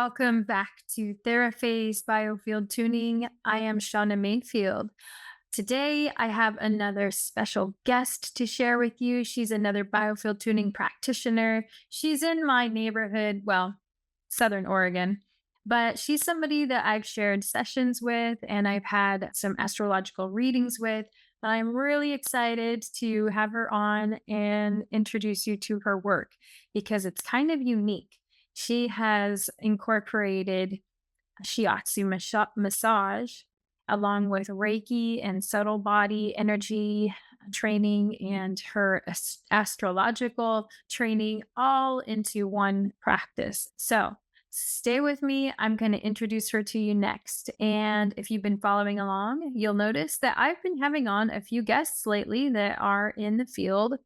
Welcome back to Thera Phase Biofield Tuning. I am Shauna Mainfield. Today, I have another special guest to share with you. She's another biofield tuning practitioner. She's in my neighborhood, well, Southern Oregon, but she's somebody that I've shared sessions with and I've had some astrological readings with. I'm really excited to have her on and introduce you to her work because it's kind of unique. She has incorporated Shiatsu massage along with Reiki and subtle body energy training and her astrological training all into one practice. So stay with me. I'm going to introduce her to you next. And if you've been following along, you'll notice that I've been having on a few guests lately that are in the field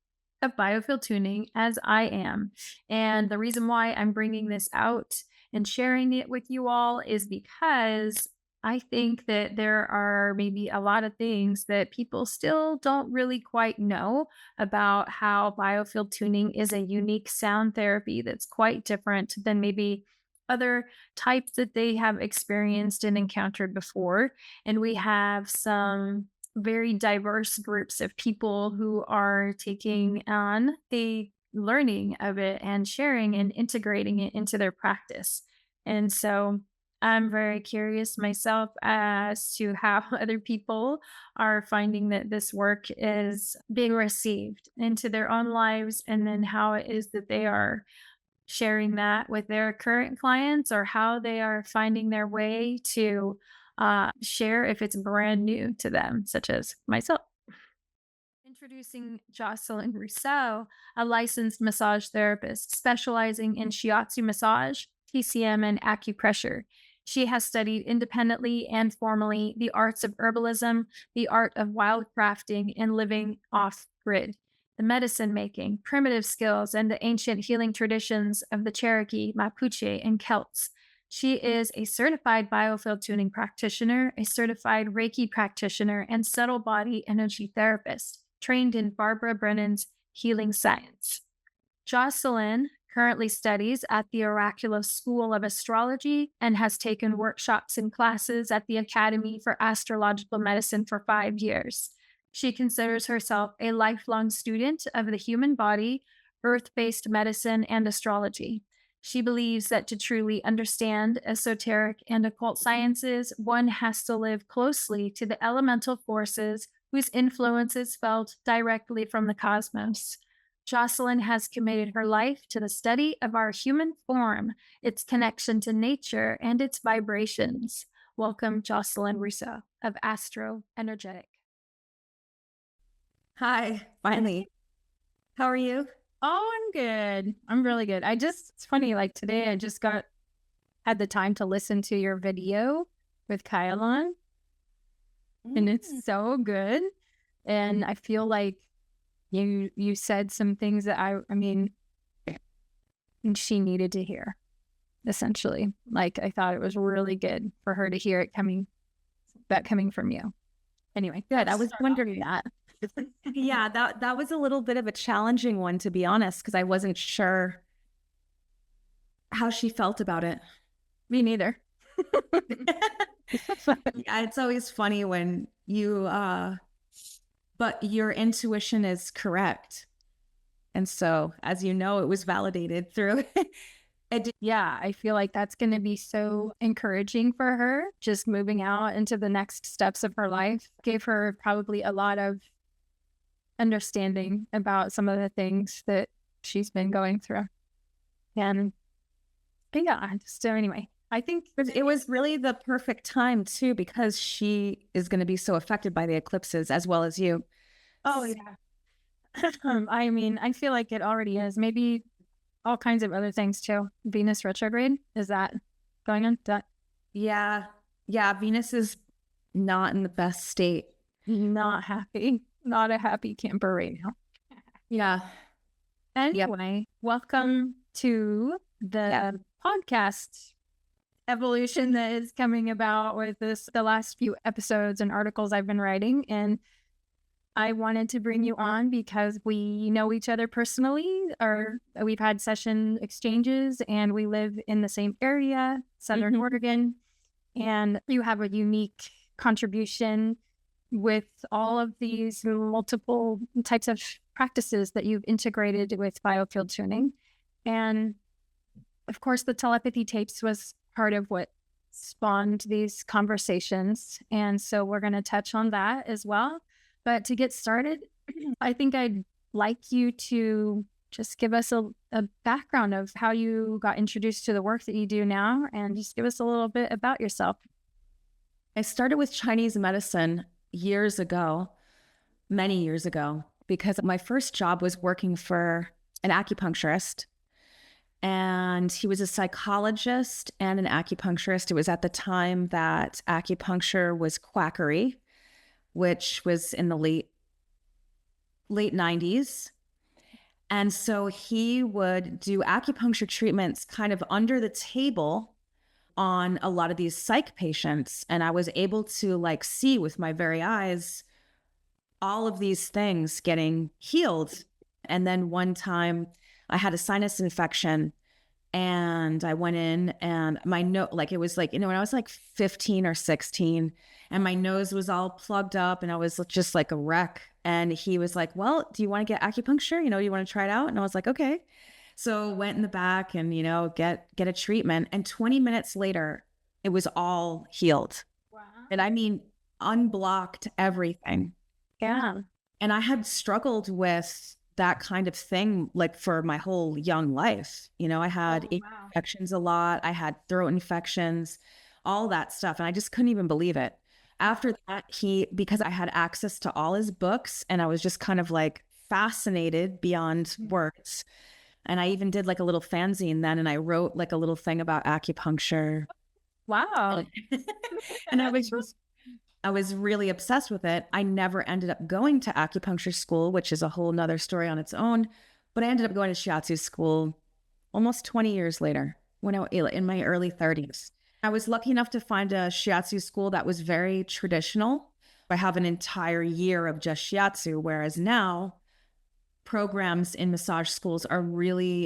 of biofield tuning as I am. And the reason why I'm bringing this out and sharing it with you all is because I think that there are maybe a lot of things that people still don't really quite know about how biofield tuning is a unique sound therapy that's quite different than maybe other types that they have experienced and encountered before. And we have some very diverse groups of people who are taking on the learning of it and sharing and integrating it into their practice. And so I'm very curious myself as to how other people are finding that this work is being received into their own lives, and then how it is that they are sharing that with their current clients, or how they are finding their way to share if it's brand new to them, such as myself. Introducing Jocelyn Rousseau, a licensed massage therapist specializing in Shiatsu massage, TCM, and acupressure. She has studied independently and formally the arts of herbalism, the art of wildcrafting, and living off-grid, the medicine making, primitive skills, and the ancient healing traditions of the Cherokee, Mapuche, and Celts. She is a certified biofield tuning practitioner, a certified Reiki practitioner, and subtle body energy therapist, trained in Barbara Brennan's healing science. Jocelyn currently studies at the Oracular School of Astrology and has taken workshops and classes at the Academy for Astrological Medicine for 5 years. She considers herself a lifelong student of the human body, earth-based medicine, and astrology. She believes that to truly understand esoteric and occult sciences, one has to live closely to the elemental forces whose influence is felt directly from the cosmos. Jocelyn has committed her life to the study of our human form, its connection to nature, and its vibrations. Welcome, Jocelyn Rousseau of Astroenergetic. Hi, finally. How are you? Oh, I'm good. I'm really good. It's funny, like today I just had the time to listen to your video with Kyalon, and it's so good. And I feel like you said some things that I mean, she needed to hear, essentially. Like, I thought it was really good for her to hear it coming from you. Anyway, good. I was wondering that. Yeah, that was a little bit of a challenging one, to be honest, because I wasn't sure how she felt about it. Me neither. Yeah, it's always funny when but your intuition is correct. And so, as you know, it was validated through Yeah, I feel like that's going to be so encouraging for her, just moving out into the next steps of her life. Gave her probably a lot of understanding about some of the things that she's been going through. And yeah, so anyway, I think it was really the perfect time too, because she is going to be so affected by the eclipses as well as you. Oh yeah. I mean, I feel like it already is. Maybe all kinds of other things too. Venus retrograde, is that going on? Yeah. Venus is not in the best state. Not happy. Not a happy camper right now. Yeah. Anyway, welcome to the podcast evolution that is coming about with the last few episodes and articles I've been writing. And I wanted to bring you on because we know each other personally, or we've had session exchanges, and we live in the same area, Southern Oregon, and you have a unique contribution with all of these multiple types of practices that you've integrated with biofield tuning. And of course, the telepathy tapes was part of what spawned these conversations. And so we're going to touch on that as well. But to get started, I think I'd like you to just give us a background of how you got introduced to the work that you do now, and just give us a little bit about yourself. I started with Chinese medicine years ago, many years ago, because my first job was working for an acupuncturist. And he was a psychologist and an acupuncturist. It was at the time that acupuncture was quackery, which was in the late 90s. And so he would do acupuncture treatments kind of under the table on a lot of these psych patients. And I was able to like see with my very eyes all of these things getting healed. And then one time I had a sinus infection, and I went in, and my nose, like it was like, when I was like 15 or 16, and my nose was all plugged up and I was just like a wreck. And he was like, well, do you want to get acupuncture? Do you want to try it out? And I was like, okay. So went in the back and, get a treatment. And 20 minutes later, it was all healed. Wow. And I mean, unblocked everything. Yeah. And I had struggled with that kind of thing like for my whole young life. I had infections a lot. I had throat infections, all that stuff. And I just couldn't even believe it. After that, because I had access to all his books, and I was just kind of like fascinated beyond words. And I even did like a little fanzine then, and I wrote like a little thing about acupuncture. Wow. And I was really obsessed with it. I never ended up going to acupuncture school, which is a whole nother story on its own. But I ended up going to Shiatsu school almost 20 years later, when I was in my early 30s. I was lucky enough to find a Shiatsu school that was very traditional. I have an entire year of just Shiatsu, whereas now programs in massage schools are really,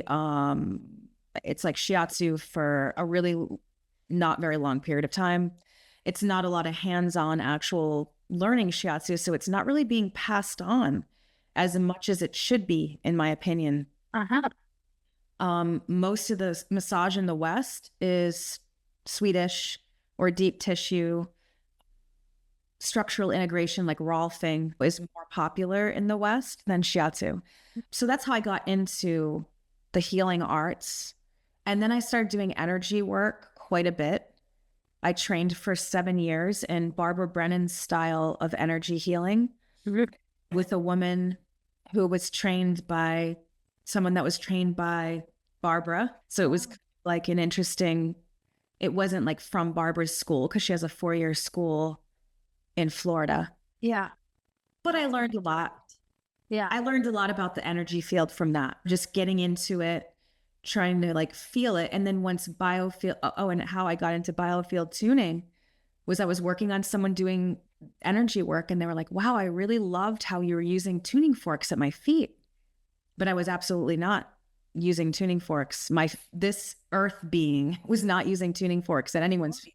it's like Shiatsu for a really not very long period of time. It's not a lot of hands-on actual learning Shiatsu, so it's not really being passed on as much as it should be, in my opinion. Most of the massage in the West is Swedish or deep tissue. Structural integration, like Rolfing, is more popular in the West than Shiatsu. So that's how I got into the healing arts. And then I started doing energy work quite a bit. I trained for 7 years in Barbara Brennan's style of energy healing with a woman who was trained by someone that was trained by Barbara. So it was like an interesting, it wasn't like from Barbara's school, because she has a 4-year school in Florida. Yeah. But I learned a lot. Yeah. I learned a lot about the energy field from that, just getting into it, trying to like feel it. And then once Biofield, and how I got into Biofield tuning was I was working on someone doing energy work, and they were like, wow, I really loved how you were using tuning forks at my feet. But I was absolutely not using tuning forks. This earth being was not using tuning forks at anyone's feet.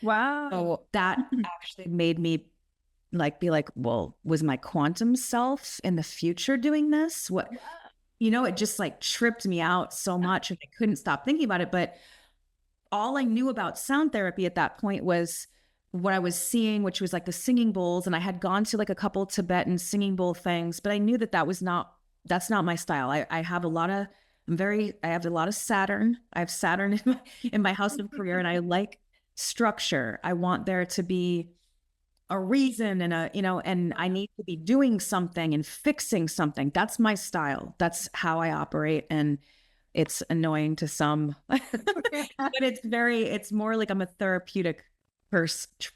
Wow. So that actually made me be like, well, was my quantum self in the future doing this? What? It just like tripped me out so much, and I couldn't stop thinking about it. But all I knew about sound therapy at that point was what I was seeing, which was like the singing bowls. And I had gone to like a couple Tibetan singing bowl things, but I knew that that's not my style. I have a lot of Saturn. I have Saturn in my house of career, and I like structure. I want there to be a reason and and I need to be doing something and fixing something. That's my style. That's how I operate. And it's annoying to some, but it's more like I'm a therapeutic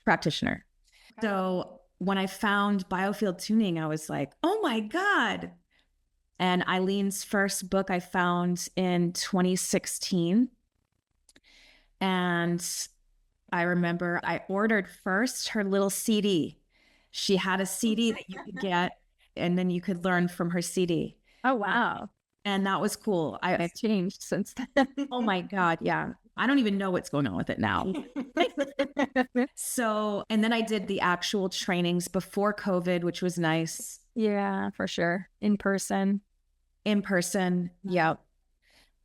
practitioner. Okay. So when I found Biofield tuning, I was like, oh my God. And Eileen's first book I found in 2016. And I remember I ordered first her little CD. She had a CD that you could get and then you could learn from her CD. Oh, wow. And that was cool. It's changed since then. Oh my God. Yeah. I don't even know what's going on with it now. So, and then I did the actual trainings before COVID, which was nice. Yeah, for sure. In person. Yep.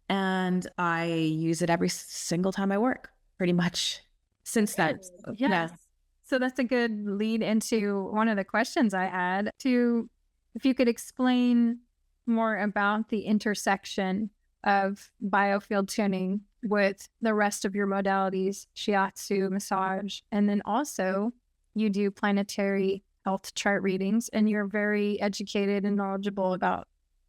And I use it every single time I work, pretty much since then. Yes. So that's a good lead into one of the questions I had if you could explain more about the intersection of biofield tuning with the rest of your modalities, Shiatsu, massage, and then also you do planetary health chart readings, and you're very educated and knowledgeable about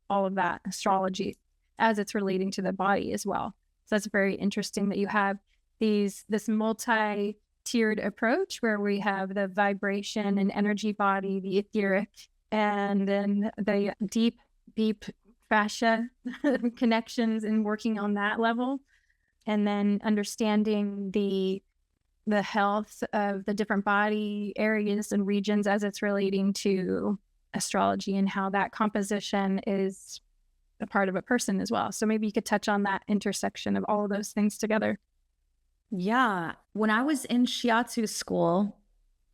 all of that astrology as it's relating to the body as well. So that's very interesting that you have this multi-tiered approach where we have the vibration and energy body, the etheric, and then the deep fascia connections and working on that level, and then understanding the health of the different body areas and regions as it's relating to astrology and how that composition is a part of a person as well. So maybe you could touch on that intersection of all of those things together. Yeah. When I was in Shiatsu school,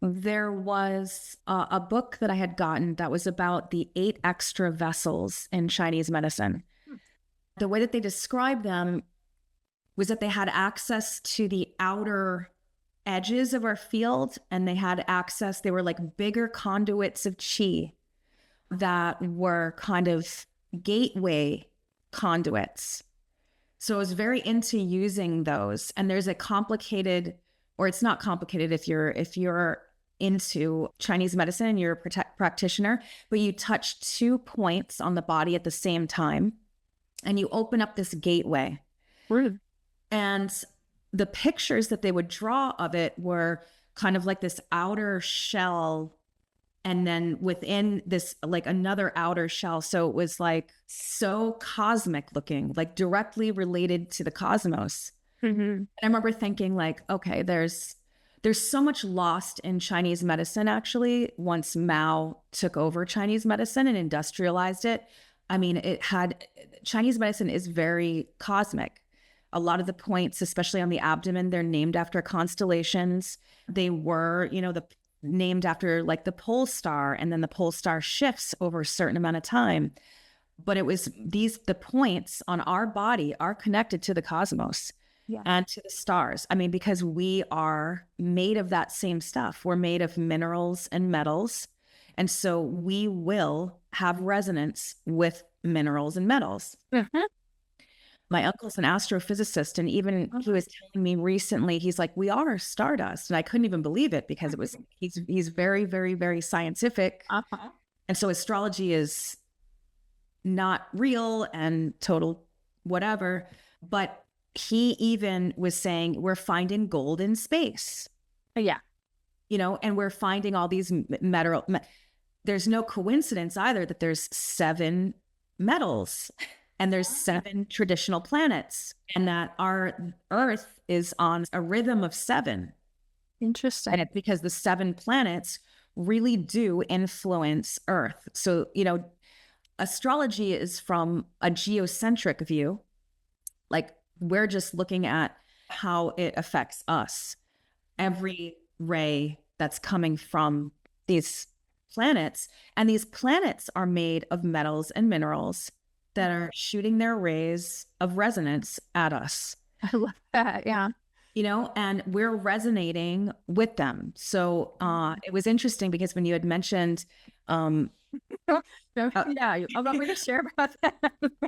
there was a book that I had gotten that was about the 8 extra vessels in Chinese medicine. The way that they described them was that they had access to the outer edges of our field, and they were like bigger conduits of chi that were kind of gateway conduits. So I was very into using those. And there's a complicated, or it's not complicated if you're into Chinese medicine and you're a practitioner, but you touch 2 points on the body at the same time and you open up this gateway. Rude. And the pictures that they would draw of it were kind of like this outer shell, and then within this, like another outer shell. So it was like so cosmic looking, like directly related to the cosmos. Mm-hmm. And I remember thinking like, okay, there's so much lost in Chinese medicine, actually, once Mao took over Chinese medicine and industrialized it. I mean, Chinese medicine is very cosmic. A lot of the points, especially on the abdomen, they're named after constellations. They were, named after like the pole star, and then the pole star shifts over a certain amount of time. But it was the points on our body are connected to the cosmos. Yeah. And to the stars. I mean, because we are made of that same stuff. We're made of minerals and metals. And so we will have resonance with minerals and metals. Mm-hmm. My uncle's an astrophysicist, and even he was telling me recently, he's like, we are stardust. And I couldn't even believe it because he's very, very, very scientific. Uh-huh. And so astrology is not real and total whatever. But he even was saying, we're finding gold in space. Yeah. And we're finding all these there's no coincidence either that there's 7 metals and there's 7 traditional planets, and that our Earth is on a rhythm of 7. Interesting. And it's because the 7 planets really do influence Earth. So, astrology is from a geocentric view. Like, we're just looking at how it affects us. Every ray that's coming from these planets, and these planets are made of metals and minerals that are shooting their rays of resonance at us. I love that. Yeah. And we're resonating with them. So it was interesting because when you had mentioned, yeah, allow me to share about that.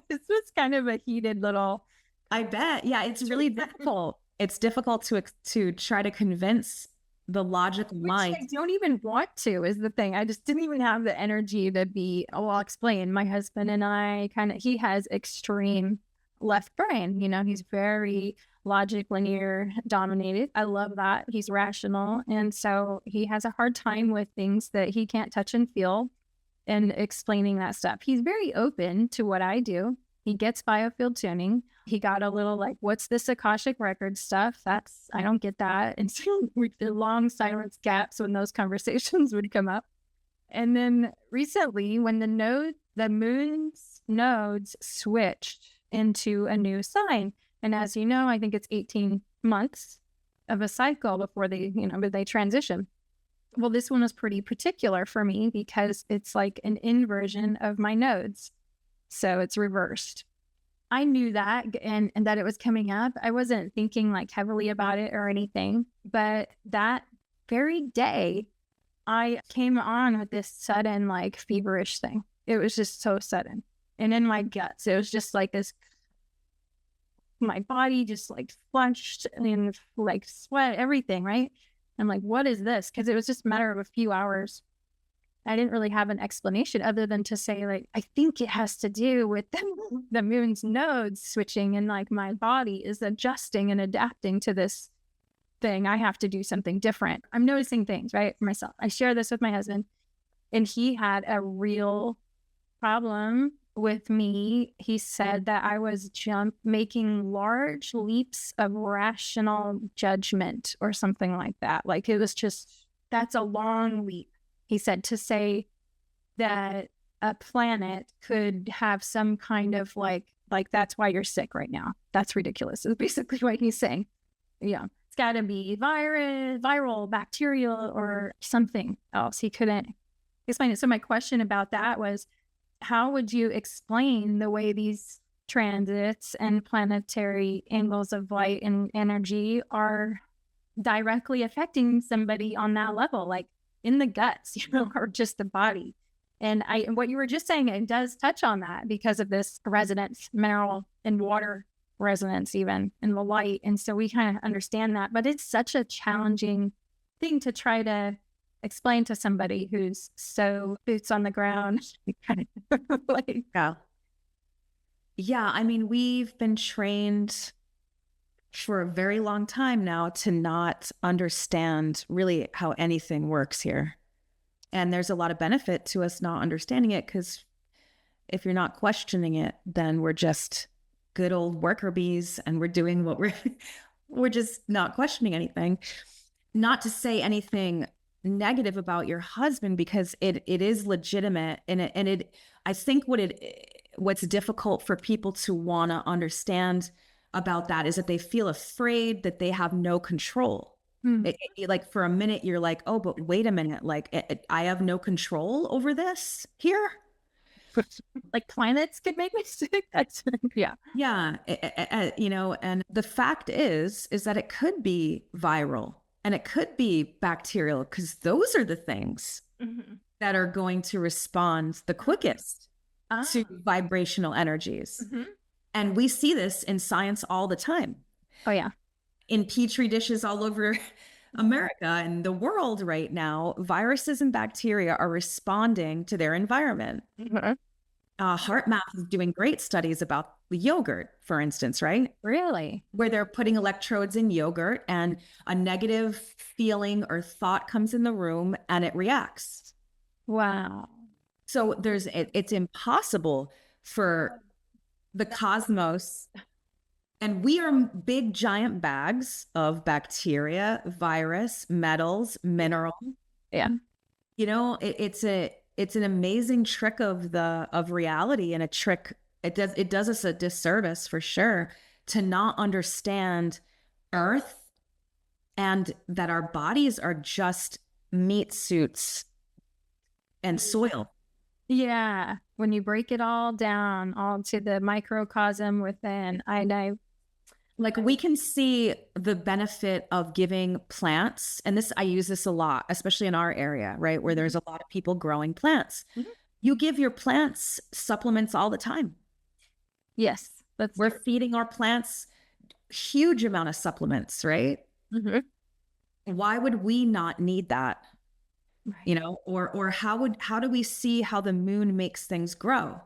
This was kind of a heated little. I bet. Yeah, it's really difficult. It's difficult to try to convince the logical mind. I don't even want to, is the thing. I just didn't even have the energy to be, I'll explain. My husband and I he has extreme left brain. He's very logic, linear dominated. I love that. He's rational. And so he has a hard time with things that he can't touch and feel and explaining that stuff. He's very open to what I do. He gets biofield tuning. He got a little like, what's this Akashic record stuff? I don't get that. And so the long silence gaps when those conversations would come up. And then recently, when the moon's nodes switched into a new sign, and as you know, I think it's 18 months of a cycle before they transition. Well, this one was pretty particular for me because it's like an inversion of my nodes. So it's reversed. I knew that and that it was coming up. I wasn't thinking like heavily about it or anything, but that very day, I came on with this sudden like feverish thing. It was just so sudden. And in my guts, it was just like this, my body just like flushed and like sweat, everything, right? I'm like, what is this? Because it was just a matter of a few hours. I didn't really have an explanation other than to say, like, I think it has to do with the moon's nodes switching and like my body is adjusting and adapting to this thing. I have to do something different. I'm noticing things, right? For myself. I share this with my husband, and he had a real problem with me. He said that I was making large leaps of rational judgment or something like that. Like it was just, that's a long leap. He said to say that a planet could have some kind of like that's why you're sick right now. That's ridiculous. Is basically what he's saying. Yeah. It's got to be viral, bacterial, or something else. He couldn't explain it. So my question about that was, how would you explain the way these transits and planetary angles of light and energy are directly affecting somebody on that level, like in the guts, or just the body? And what you were just saying, it does touch on that because of this resonance, mineral and water resonance, even in the light. And so we kind of understand that, but it's such a challenging thing to try to explain to somebody who's so boots on the ground. Like, yeah. I mean, we've been trained for a very long time now to not understand really how anything works here. And there's a lot of benefit to us not understanding it, because if you're not questioning it, then we're just good old worker bees and we're doing what we're just not questioning anything. Not to say anything negative about your husband, because it is legitimate, and I think what's difficult for people to want to understand about that is that they feel afraid that they have no control. Like for a minute you're like, oh, but wait a minute, like I have no control over this here. Like planets could make me sick. That's yeah. And the fact is that it could be viral and it could be bacterial, because those are the things that are going to respond the quickest to vibrational energies. And we see this in science all the time. Oh yeah. In petri dishes all over America and the world right now, viruses and bacteria are responding to their environment. HeartMath is doing great studies about the yogurt, for instance, right? Really? Where they're putting electrodes in yogurt and a negative feeling or thought comes in the room and it reacts. Wow. So it's impossible for the cosmos, and we are big giant bags of bacteria, virus, metals, mineral. Yeah. It's an amazing trick of reality, and a trick. It does us a disservice for sure to not understand Earth, and that our bodies are just meat suits and soil. Yeah. When you break it all down, all to the microcosm within, like we can see the benefit of giving plants. And I use this a lot, especially in our area, right? Where there's a lot of people growing plants. You give your plants supplements all the time. Yes. We're feeding our plants huge amount of supplements, right? Why would we not need that? Right. Or how do we see how the moon makes things grow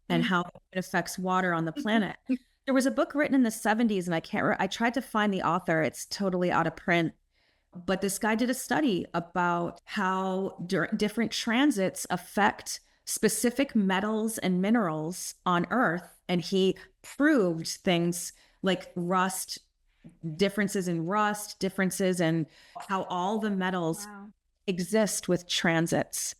and how it affects water on the planet? There was a book written in the 70s, and I tried to find the author. It's totally out of print. But this guy did a study about how different transits affect specific metals and minerals on Earth. And he proved things like rust, differences in how all the metals exist with transits.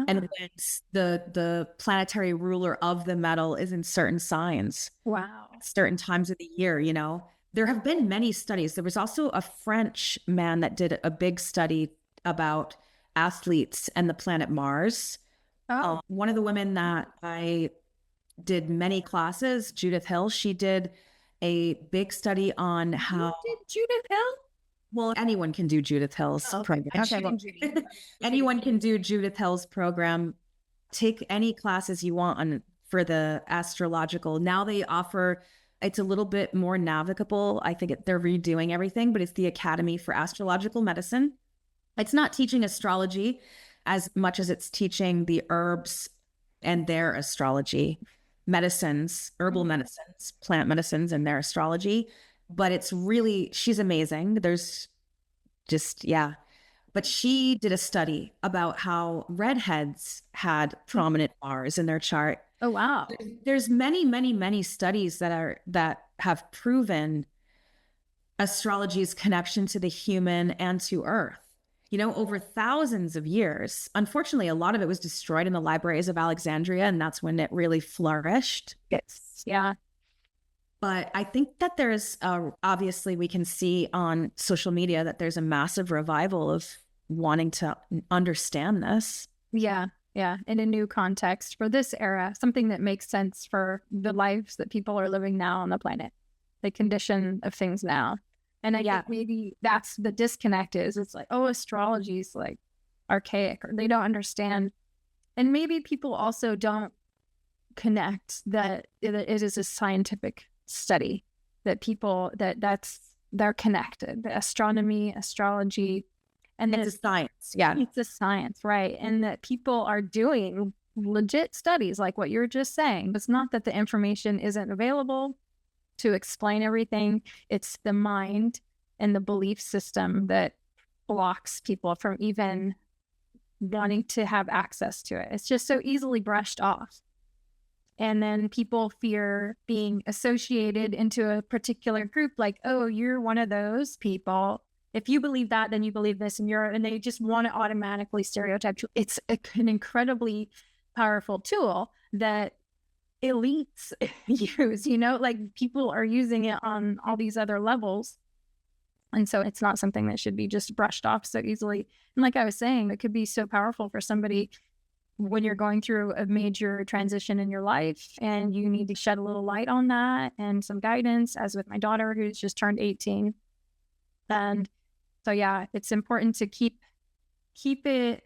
And when the planetary ruler of the metal is in certain signs, Wow. certain times of the year, there have been many studies. There was also a French man that did a big study about athletes and the planet Mars. One of the women that I did many classes, Judith Hill, she did a big study on how. Did Judith Hill? Well, anyone can do Judith Hill's program. Okay. Anyone can do Judith Hill's program. Take any classes you want for the astrological. Now they offer, it's a little bit more navigable. I think they're redoing everything, but it's the Academy for Astrological Medicine. It's not teaching astrology as much as it's teaching the herbs and their astrology, medicines, herbal medicines, plant medicines and their astrology. But it's really, she's amazing. There's just, yeah. But she did a study about how redheads had prominent Mars in their chart. Oh, wow. There's many, many, many studies that have proven astrology's connection to the human and to Earth. Over thousands of years. Unfortunately, a lot of it was destroyed in the libraries of Alexandria, and that's when it really flourished. Yes. Yeah. But I think that there's, obviously we can see on social media that there's a massive revival of wanting to understand this. Yeah. Yeah. In a new context for this era, something that makes sense for the lives that people are living now on the planet, the condition of things now. And I think maybe that's the disconnect it's like, oh, astrology is like archaic, or they don't understand. And maybe people also don't connect that it is a scientific study, that people they're connected. The astronomy, astrology, and it's a science. Yeah, it's a science, right? And that people are doing legit studies like what you're just saying. It's not that the information isn't available to explain everything. It's the mind and the belief system that blocks people from even wanting to have access to it. It's just so easily brushed off. And then people fear being associated into a particular group, like, oh, you're one of those people. If you believe that, then you believe this, and they just want to automatically stereotype you. It's an incredibly powerful tool that elites use, like people are using it on all these other levels. And so it's not something that should be just brushed off so easily. And like I was saying, it could be so powerful for somebody when you're going through a major transition in your life and you need to shed a little light on that and some guidance, as with my daughter who's just turned 18. And so, yeah, it's important to keep it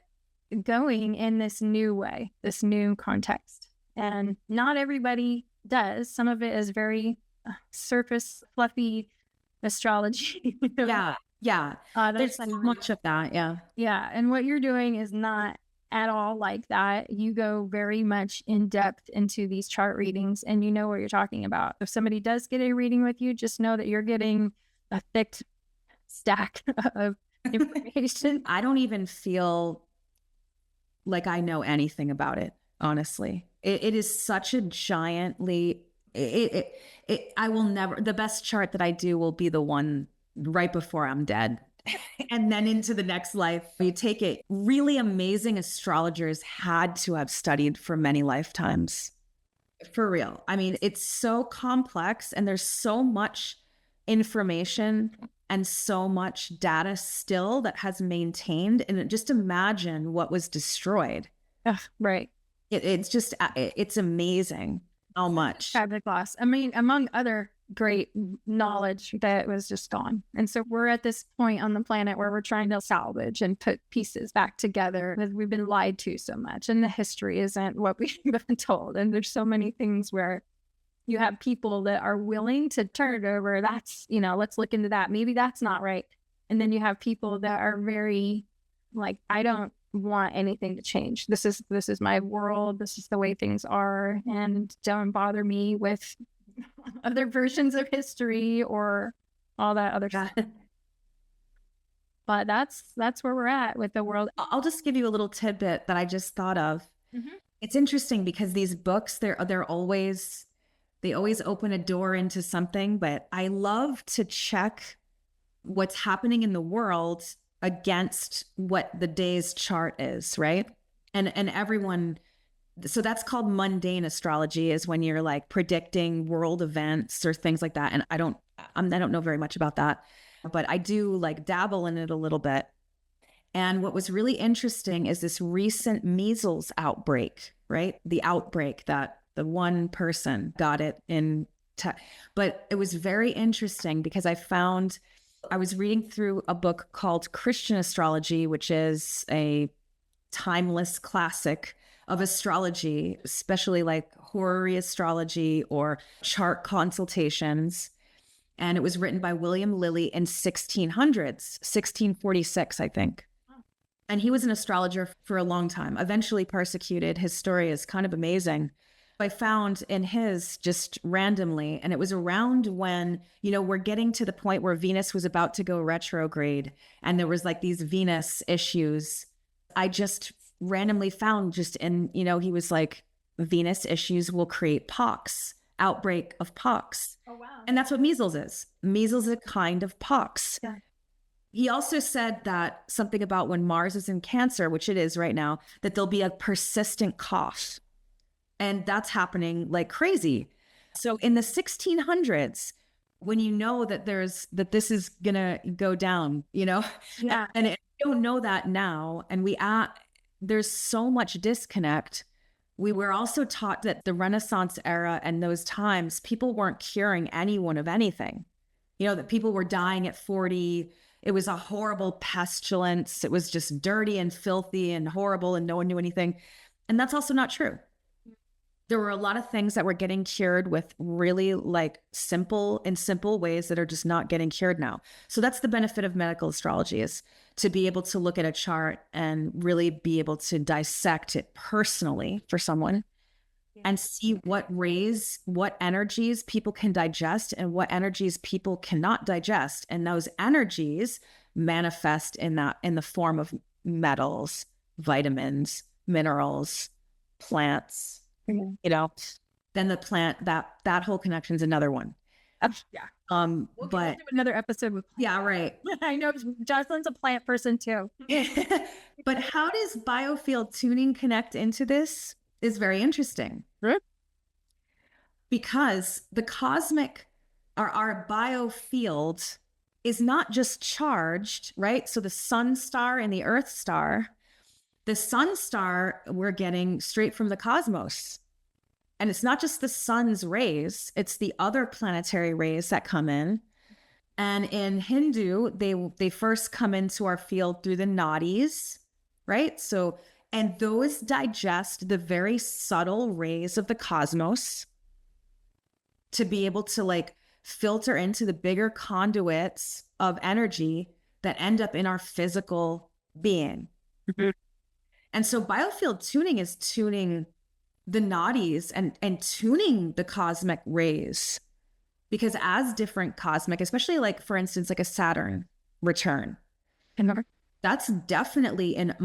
going in this new way, this new context. And not everybody does. Some of it is very surface, fluffy astrology. Yeah. There's so much of that. Yeah. Yeah. And what you're doing is not at all like that. You go very much in depth into these chart readings and you know what you're talking about. If somebody does get a reading with you, just know that you're getting a thick stack of information. I don't even feel like I know anything about it, honestly. It is such a giant leap. I will never, the best chart that I do will be the one right before I'm dead. And then into the next life, you take it. Really amazing astrologers had to have studied for many lifetimes. For real. I mean, it's so complex and there's so much information and so much data still that has maintained. And just imagine what was destroyed. Right. It's amazing how much. Fabric loss. I mean, among other great knowledge that was just gone. And so we're at this point on the planet where we're trying to salvage and put pieces back together because we've been lied to so much and the history isn't what we've been told. And there's so many things where you have people that are willing to turn it over. That's, let's look into that. Maybe that's not right. And then you have people that are very like, I don't want anything to change. This is my world. This is the way things are. And don't bother me with other versions of history or all that other stuff. But that's where we're at with the world. I'll just give you a little tidbit that I just thought of. Mm-hmm. It's interesting because these books, they always open a door into something, but I love to check what's happening in the world against what the day's chart is, right? And everyone, so that's called mundane astrology, is when you're like predicting world events or things like that. And I don't know very much about that, but I do like dabble in it a little bit. And what was really interesting is this recent measles outbreak, right? The outbreak that the one person got it in. But it was very interesting because I was reading through a book called Christian Astrology, which is a timeless classic of astrology, especially like horary astrology or chart consultations. And it was written by William Lilly in 1646, I think. And he was an astrologer for a long time, eventually persecuted. His story is kind of amazing. I found in his just randomly, and it was around when, we're getting to the point where Venus was about to go retrograde and there was like these Venus issues. I just randomly found just in, he was like, Venus issues will create pox, outbreak of pox. Oh, wow. And that's what measles is. Measles is a kind of pox. Yeah. He also said that something about when Mars is in Cancer, which it is right now, that there'll be a persistent cough. And that's happening like crazy. So in the 1600s, when you know that this is going to go down, Yeah. and we don't know that now. And there's so much disconnect. We were also taught that the Renaissance era and those times, people weren't curing anyone of anything. That people were dying at 40. It was a horrible pestilence. It was just dirty and filthy and horrible, and no one knew anything. And that's also not true. There were a lot of things that were getting cured with really like simple ways that are just not getting cured now. So that's the benefit of medical astrology, is to be able to look at a chart and really be able to dissect it personally for someone and see what energies people can digest and what energies people cannot digest. And those energies manifest in the form of metals, vitamins, minerals, plants. Mm-hmm. Then the plant, that whole connection is another one. Yeah. We'll do another episode with plants. Yeah, right. I know Jocelyn's a plant person too. But how does biofield tuning connect into this is very interesting. Right. Because the cosmic, our biofield is not just charged, right? So the sun star and the earth star, the sun star we're getting straight from the cosmos. And it's not just the sun's rays, it's the other planetary rays that come in. And in Hindu, they first come into our field through the nadis, right? So, and those digest the very subtle rays of the cosmos to be able to like filter into the bigger conduits of energy that end up in our physical being. Mm-hmm. And so biofield tuning is tuning the nadis and tuning the cosmic rays, because as different cosmic, especially like, for instance, like a Saturn return, that's definitely in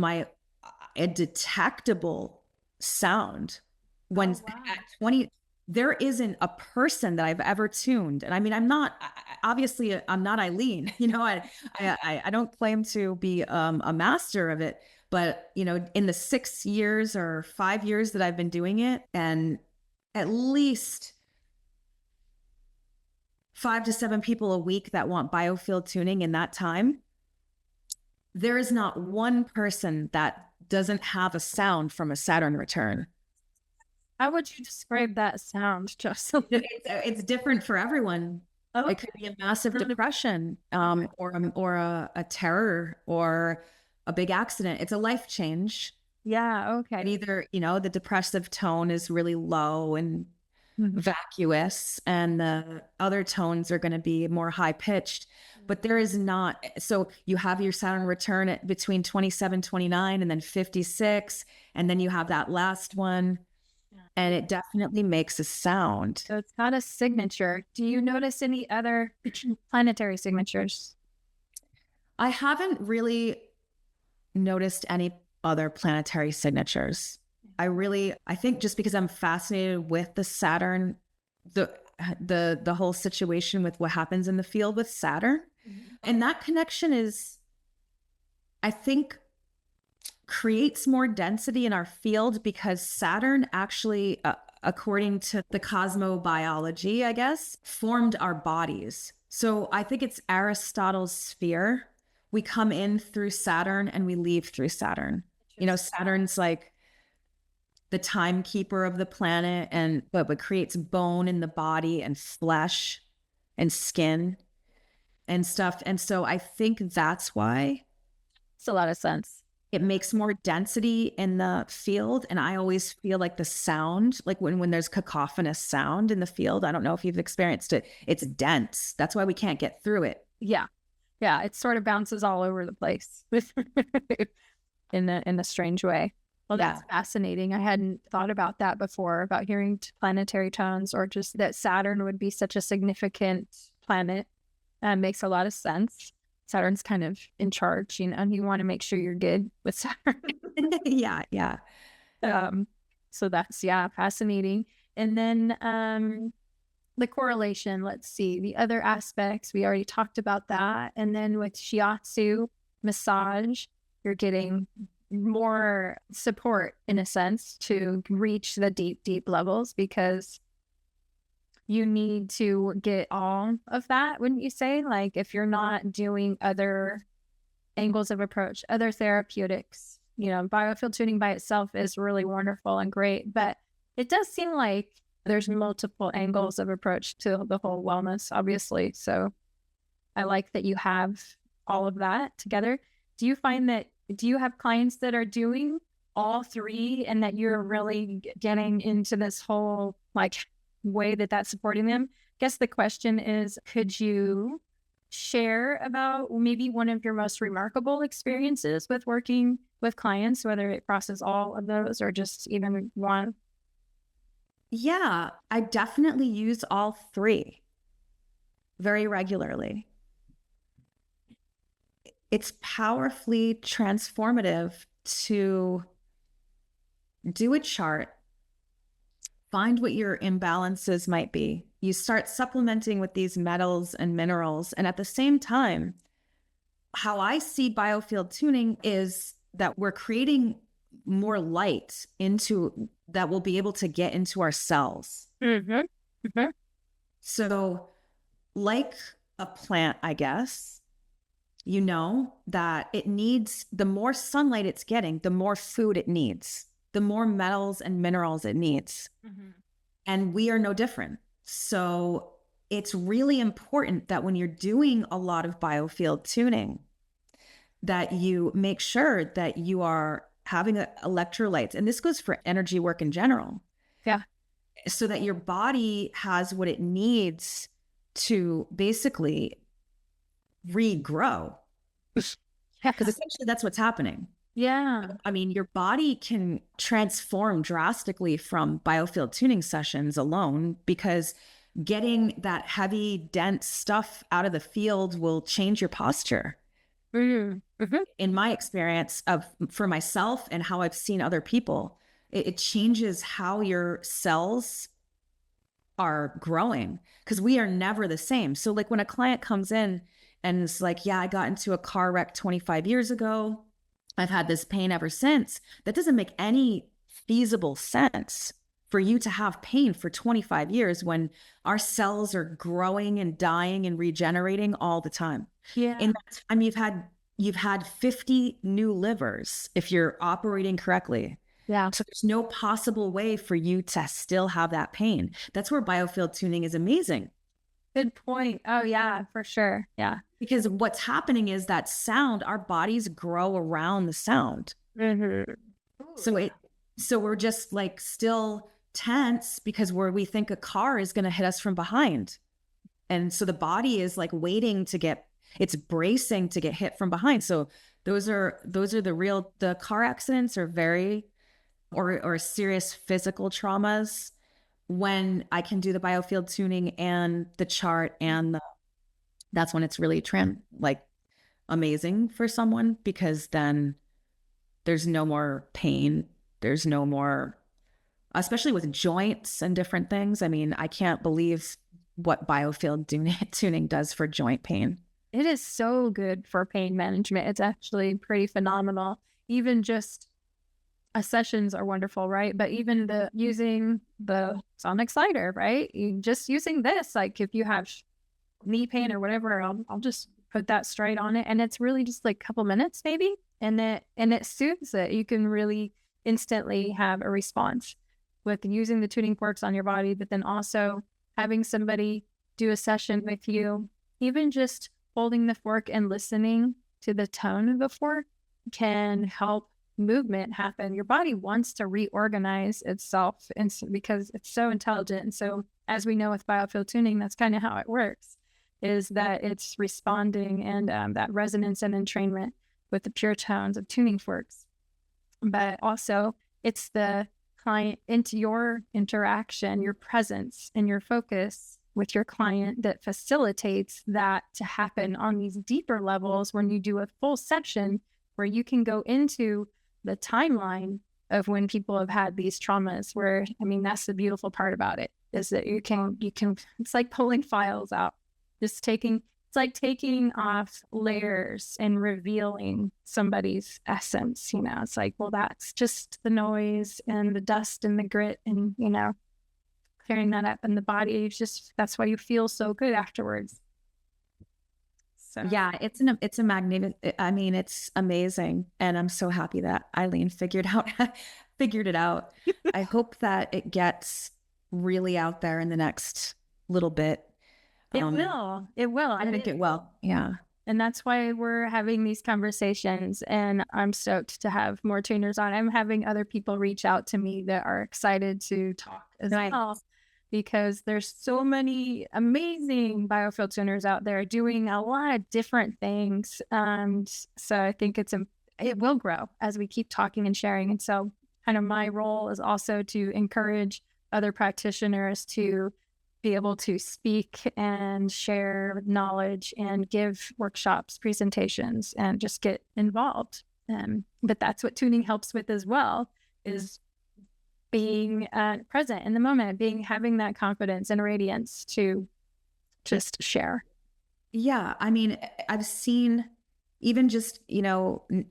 a detectable sound when at 20, there isn't a person that I've ever tuned. And I mean, I'm not Eileen, I don't claim to be a master of it, but in the 6 years or 5 years that I've been doing it, and at least 5 to 7 people a week that want biofield tuning in that time, there is not one person that doesn't have a sound from a Saturn return. How would you describe that sound, Jocelyn? It's different for everyone. Okay. It could be a massive depression, or a terror, or a big accident. It's a life change. Yeah. Okay. And either, the depressive tone is really low and vacuous, and the other tones are going to be more high pitched, but there is not. So you have your Saturn return at between 27, 29, and then 56. And then you have that last one. And it definitely makes a sound. So it's got a signature. Do you notice any other planetary signatures? I haven't really noticed any other planetary signatures. I think just because I'm fascinated with the Saturn, the whole situation with what happens in the field with Saturn. Mm-hmm. And that connection is, I think, creates more density in our field because Saturn actually, according to the cosmobiology, I guess, formed our bodies. So I think it's Aristotle's sphere. We come in through Saturn and we leave through Saturn. You know, Saturn's like the timekeeper of the planet, and but creates bone in the body and flesh and skin and stuff. And so I think that's why It's a lot of sense. it makes more density in the field. And I always feel like the sound, like when there's cacophonous sound in the field, I don't know if you've experienced it, it's dense. That's why we can't get through it. Yeah. Yeah. It sort of bounces all over the place in a strange way. Well, that's fascinating. I hadn't thought about that before, about hearing planetary tones, or just that Saturn would be such a significant planet. Makes a lot of sense. Saturn's kind of in charge, and you want to make sure you're good with Saturn. Yeah. So that's, fascinating. And then the correlation, let's see, the other aspects, we already talked about that. And then with Shiatsu massage, you're getting more support in a sense to reach the deep levels, because you need to get all of that, wouldn't you say? Like, if you're not doing other angles of approach, other therapeutics, biofield tuning by itself is really wonderful and great, but it does seem like there's multiple angles of approach to the whole wellness, obviously. So I like that you have all of that together. Do you have clients that are doing all three, and that you're really getting into this whole way that's supporting them? I guess the question is, could you share about maybe one of your most remarkable experiences with working with clients, whether it crosses all of those or just even one? Yeah, I definitely use all three very regularly. It's powerfully transformative to do a chart, find what your imbalances might be. You start supplementing with these metals and minerals. And at the same time, how I see biofield tuning is that we're creating more light that we'll be able to get into our cells. Mm-hmm. Mm-hmm. So like a plant, I guess, that it needs, the more sunlight it's getting, the more food it needs, the more metals and minerals it needs. Mm-hmm. And we are no different. So it's really important that when you're doing a lot of biofield tuning, that you make sure that you are having electrolytes. And this goes for energy work in general. Yeah. So that your body has what it needs to basically regrow. Because essentially that's what's happening. Yeah. I mean, your body can transform drastically from biofield tuning sessions alone, because getting that heavy, dense stuff out of the field will change your posture. Mm-hmm. Mm-hmm. In my experience for myself and how I've seen other people, it changes how your cells are growing, because we are never the same. So like when a client comes in and it's like, yeah, I got into a car wreck 25 years ago, I've had this pain ever since. That doesn't make any feasible sense for you to have pain for 25 years when our cells are growing and dying and regenerating all the time. Yeah. And I mean, you've had 50 new livers if you're operating correctly. Yeah. So there's no possible way for you to still have that pain. That's where biofield tuning is amazing. Good point. Oh yeah, for sure. Yeah. Because what's happening is that sound, our bodies grow around the sound. Mm-hmm. So we're just like still tense because we think a car is going to hit us from behind. And so the body is like waiting it's bracing to get hit from behind. So those are the car accidents are very, or serious physical traumas. When I can do the biofield tuning and the chart, and that's when it's really amazing for someone, because then there's no more pain. There's no more, especially with joints and different things. I mean, I can't believe what biofield tuning does for joint pain. It is so good for pain management. It's actually pretty phenomenal. even just sessions are wonderful, right? But even using the sonic slider, right? Just using this, like if you have knee pain or whatever, I'll just put that straight on it, and it's really just like a couple minutes maybe, and it soothes it. You can really instantly have a response with using the tuning forks on your body, but then also having somebody do a session with you. Even just holding the fork and listening to the tone of the fork can help movement happen. Your body wants to reorganize itself, and because it's so intelligent. And so, as we know with biofield tuning, that's kind of how it works, is that it's responding, and that resonance and entrainment with the pure tones of tuning forks. But also, it's the client, into your interaction, your presence, and your focus with your client that facilitates that to happen on these deeper levels when you do a full session, where you can go into the timeline of when people have had these traumas, where, I mean, that's the beautiful part about it, is that you can, it's like pulling files out, it's like taking off layers and revealing somebody's essence, it's like, well, that's just the noise and the dust and the grit, and, clearing that up in the body. That's why you feel so good afterwards. So yeah, it's a magnificent, I mean, it's amazing. And I'm so happy that Eileen figured it out. I hope that it gets really out there in the next little bit. It will. I think it will. Yeah. And that's why we're having these conversations. And I'm stoked to have more tuners on. I'm having other people reach out to me that are excited to talk as well, because there's so many amazing biofield tuners out there doing a lot of different things. And so I think it will grow as we keep talking and sharing. And so kind of my role is also to encourage other practitioners to be able to speak and share knowledge and give workshops, presentations, and just get involved. But that's what tuning helps with as well, is being present in the moment, having that confidence and radiance to just share. Yeah. I mean, I've seen, even just,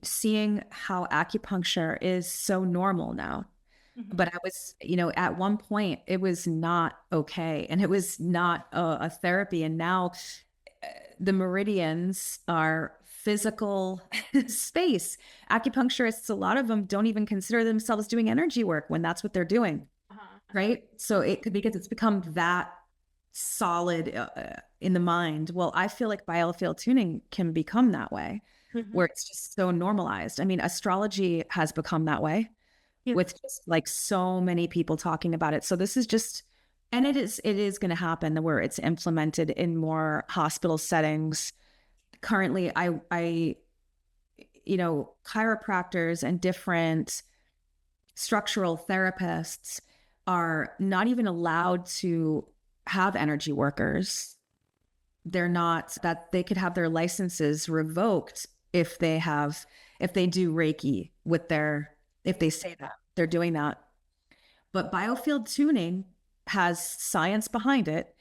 seeing how acupuncture is so normal now. But I was, at one point it was not okay, and it was not a therapy. And now the meridians are physical space. Acupuncturists, a lot of them don't even consider themselves doing energy work when that's what they're doing. Right. So it could, because it's become that solid in the mind. Well, I feel like biofield tuning can become that way, where it's just so normalized. I mean, astrology has become that way. With just like so many people talking about it. So this is just, and it is going to happen where it's implemented in more hospital settings. Currently, I chiropractors and different structural therapists are not even allowed to have energy workers. They're not, that they could have their licenses revoked if they do Reiki if they say that they're doing that. But biofield tuning has science behind it.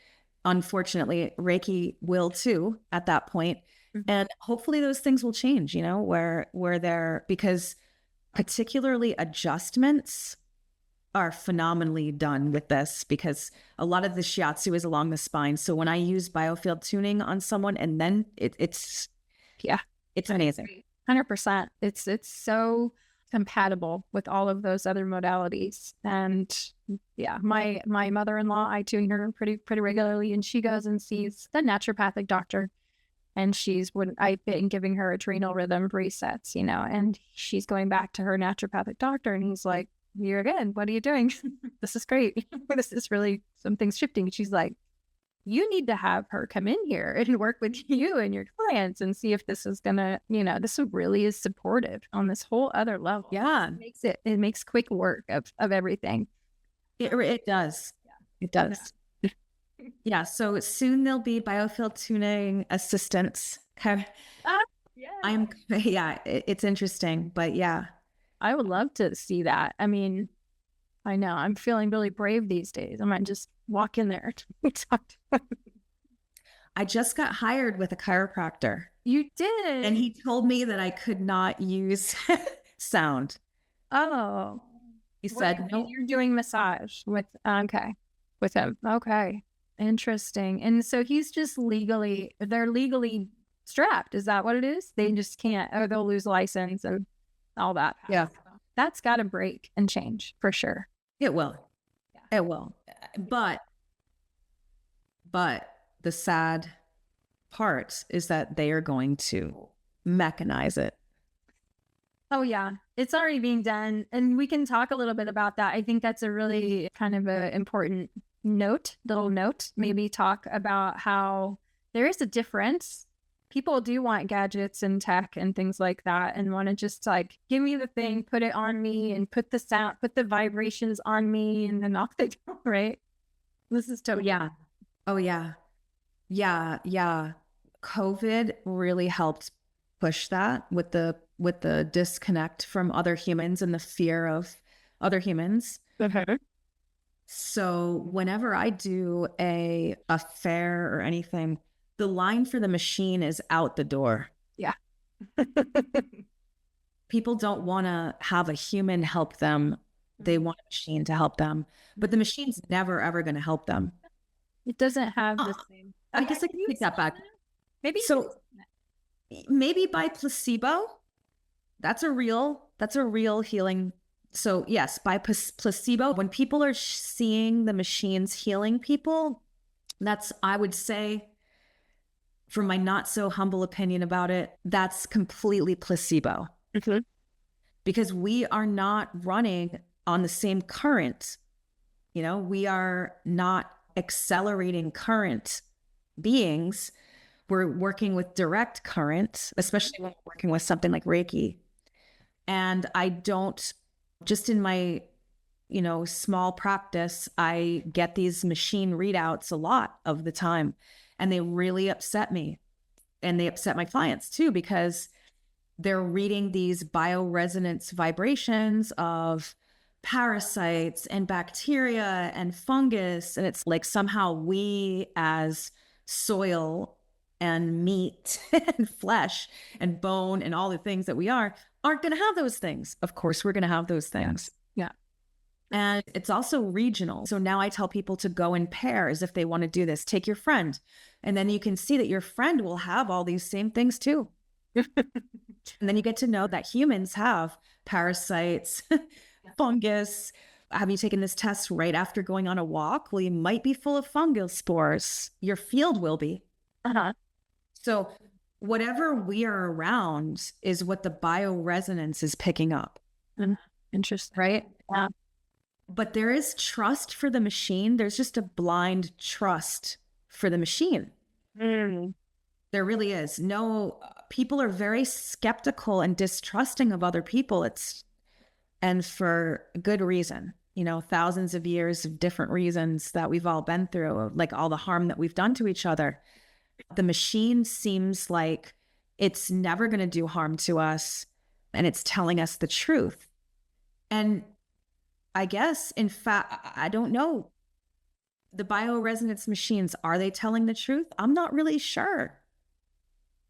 Unfortunately, Reiki will too at that point. And hopefully those things will change, where they're, because particularly adjustments are phenomenally done with this, because a lot of the shiatsu is along the spine. So when I use biofield tuning on someone, and then it's amazing. 100%. It's so compatible with all of those other modalities. And yeah, my mother-in-law, I tune her pretty regularly, and she goes and sees the naturopathic doctor, and I've been giving her adrenal rhythm resets, and she's going back to her naturopathic doctor, and he's like, "You're good. What are you doing? This is great. This is really, something's shifting." She's like, "You need to have her come in here and work with you and your clients and see if this is gonna, this really is supportive on this whole other level." Yeah. It makes quick work of everything. It does. Yeah. It does. Yeah. So soon there'll be biofield tuning assistants. Okay. Yeah. It's interesting, but yeah. I would love to see that. I mean, I know I'm feeling really brave these days. I might just walk in there and talk to them. I just got hired with a chiropractor. You did? And he told me that I could not use sound. Oh, He said, what- no. you're doing massage with, okay, with him. Okay. Interesting. And so he's just they're legally strapped. Is that what it is? They just can't, or they'll lose license and all that. Yeah, That's got to break and change for sure. it will. Yeah. It will. But the sad part is that they are going to mechanize it. Oh, yeah. It's already being done. And we can talk a little bit about that. I think that's a really kind of an important little note. Maybe talk about how there is a difference. People do want gadgets and tech and things like that and want to just like, give me the thing, put it on me and put the sound, put the vibrations on me and then off they go, right? This is totally. Yeah. Oh, yeah. Yeah. COVID really helped push that with the disconnect from other humans and the fear of other humans. So whenever I do a fair or anything, the line for the machine is out the door. Yeah. People don't want to have a human help them. They want a machine to help them, but the machine's never, ever going to help them. It doesn't have the same. I guess I can take that back. Maybe So maybe by placebo, that's a real healing. So yes, by placebo, when people are seeing the machines healing people, that's, I would say, from my not so humble opinion about it, that's completely placebo. Mm-hmm. Because we are not running on the same current. You know, we are not accelerating current beings. We're working with direct current, especially when we're working with something like Reiki. And I don't, just in my, small practice, I get these machine readouts a lot of the time, and they really upset me. And they upset my clients too, because they're reading these bioresonance vibrations of parasites and bacteria and fungus. And it's like somehow we as soil and meat and flesh and bone and all the things that we aren't going to have those things. Of course, we're going to have those things. Yeah. And it's also regional. So now I tell people to go in pairs if they want to do this. Take your friend. And then you can see that your friend will have all these same things too. And then you get to know that humans have parasites, fungus. Have you taken this test right after going on a walk? Well, you might be full of fungal spores. Your field will be. Uh-huh. So whatever we are around is what the bioresonance is picking up. Interesting. Right? Yeah. But there is trust for the machine. There's just a blind trust for the machine. Mm. There really is. No, people are very skeptical and distrusting of other people. And for good reason, thousands of years of different reasons that we've all been through, like all the harm that we've done to each other. The machine seems like it's never going to do harm to us, and it's telling us the truth. And I guess, in fact, I don't know. The bioresonance machines, are they telling the truth? I'm not really sure.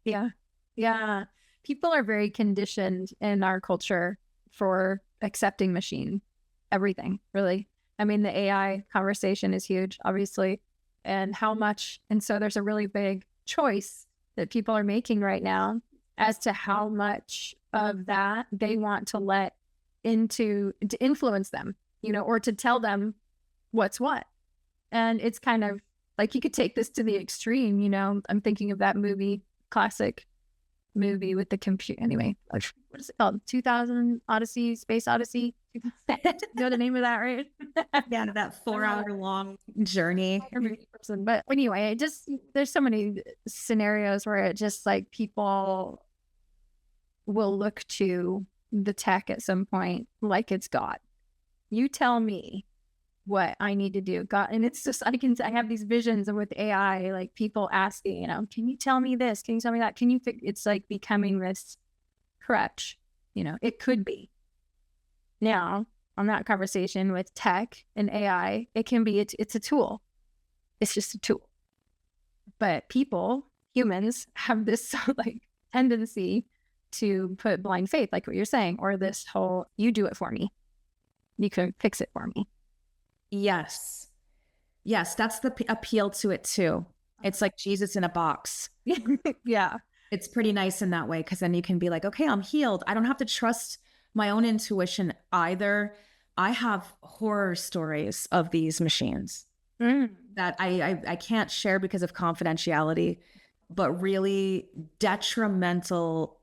Yeah. Yeah. People are very conditioned in our culture for accepting machine, everything, really. I mean, the AI conversation is huge, obviously, and so there's a really big choice that people are making right now as to how much of that they want to let to influence them, or to tell them what's what. And it's kind of like, you could take this to the extreme, I'm thinking of that classic movie with the computer. Anyway, what is it called? 2000 Odyssey, Space Odyssey. You know the name of that, right? Yeah, that 4-hour long journey. But anyway, there's so many scenarios where it just like people will look to the tech at some point like it's God. You tell me what I need to do. God, and it's just, I have these visions of with AI, like people asking, can you tell me this? Can you tell me that? It's like becoming this crutch, it could be. Now, on that conversation with tech and AI, it can be, it's a tool. It's just a tool. But humans have this like tendency to put blind faith, like what you're saying, or this whole, you do it for me. You can fix it for me. Yes. Yes, that's the appeal to it too. It's like Jesus in a box. Yeah. It's pretty nice in that way, because then you can be like, okay, I'm healed. I don't have to trust my own intuition either. I have horror stories of these machines that I can't share because of confidentiality, but really detrimental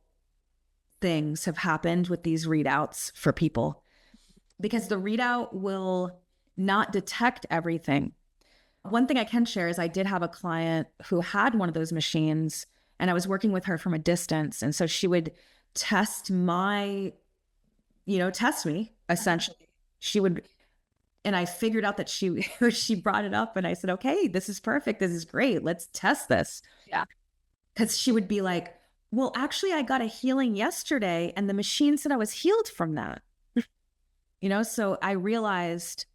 things have happened with these readouts for people, because the readout will not detect everything. One thing I can share is I did have a client who had one of those machines, and I was working with her from a distance. And so she would test me essentially. She would, and I figured out that she brought it up, and I said, okay, this is perfect. This is great. Let's test this. Yeah. Because she would be like, well, actually, I got a healing yesterday, and the machine said I was healed from that. So I realized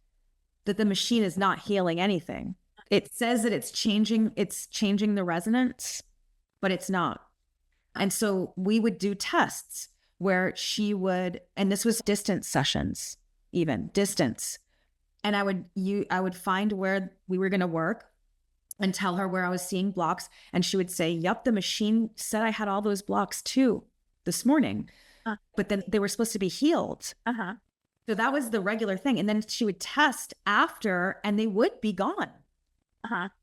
that the machine is not healing anything. It says that it's changing the resonance, but it's not. And so we would do tests where she would, and this was distance sessions, even distance. And I would find where we were going to work and tell her where I was seeing blocks. And she would say, yep, the machine said I had all those blocks too this morning, but then they were supposed to be healed. So that was the regular thing. And then she would test after, and they would be gone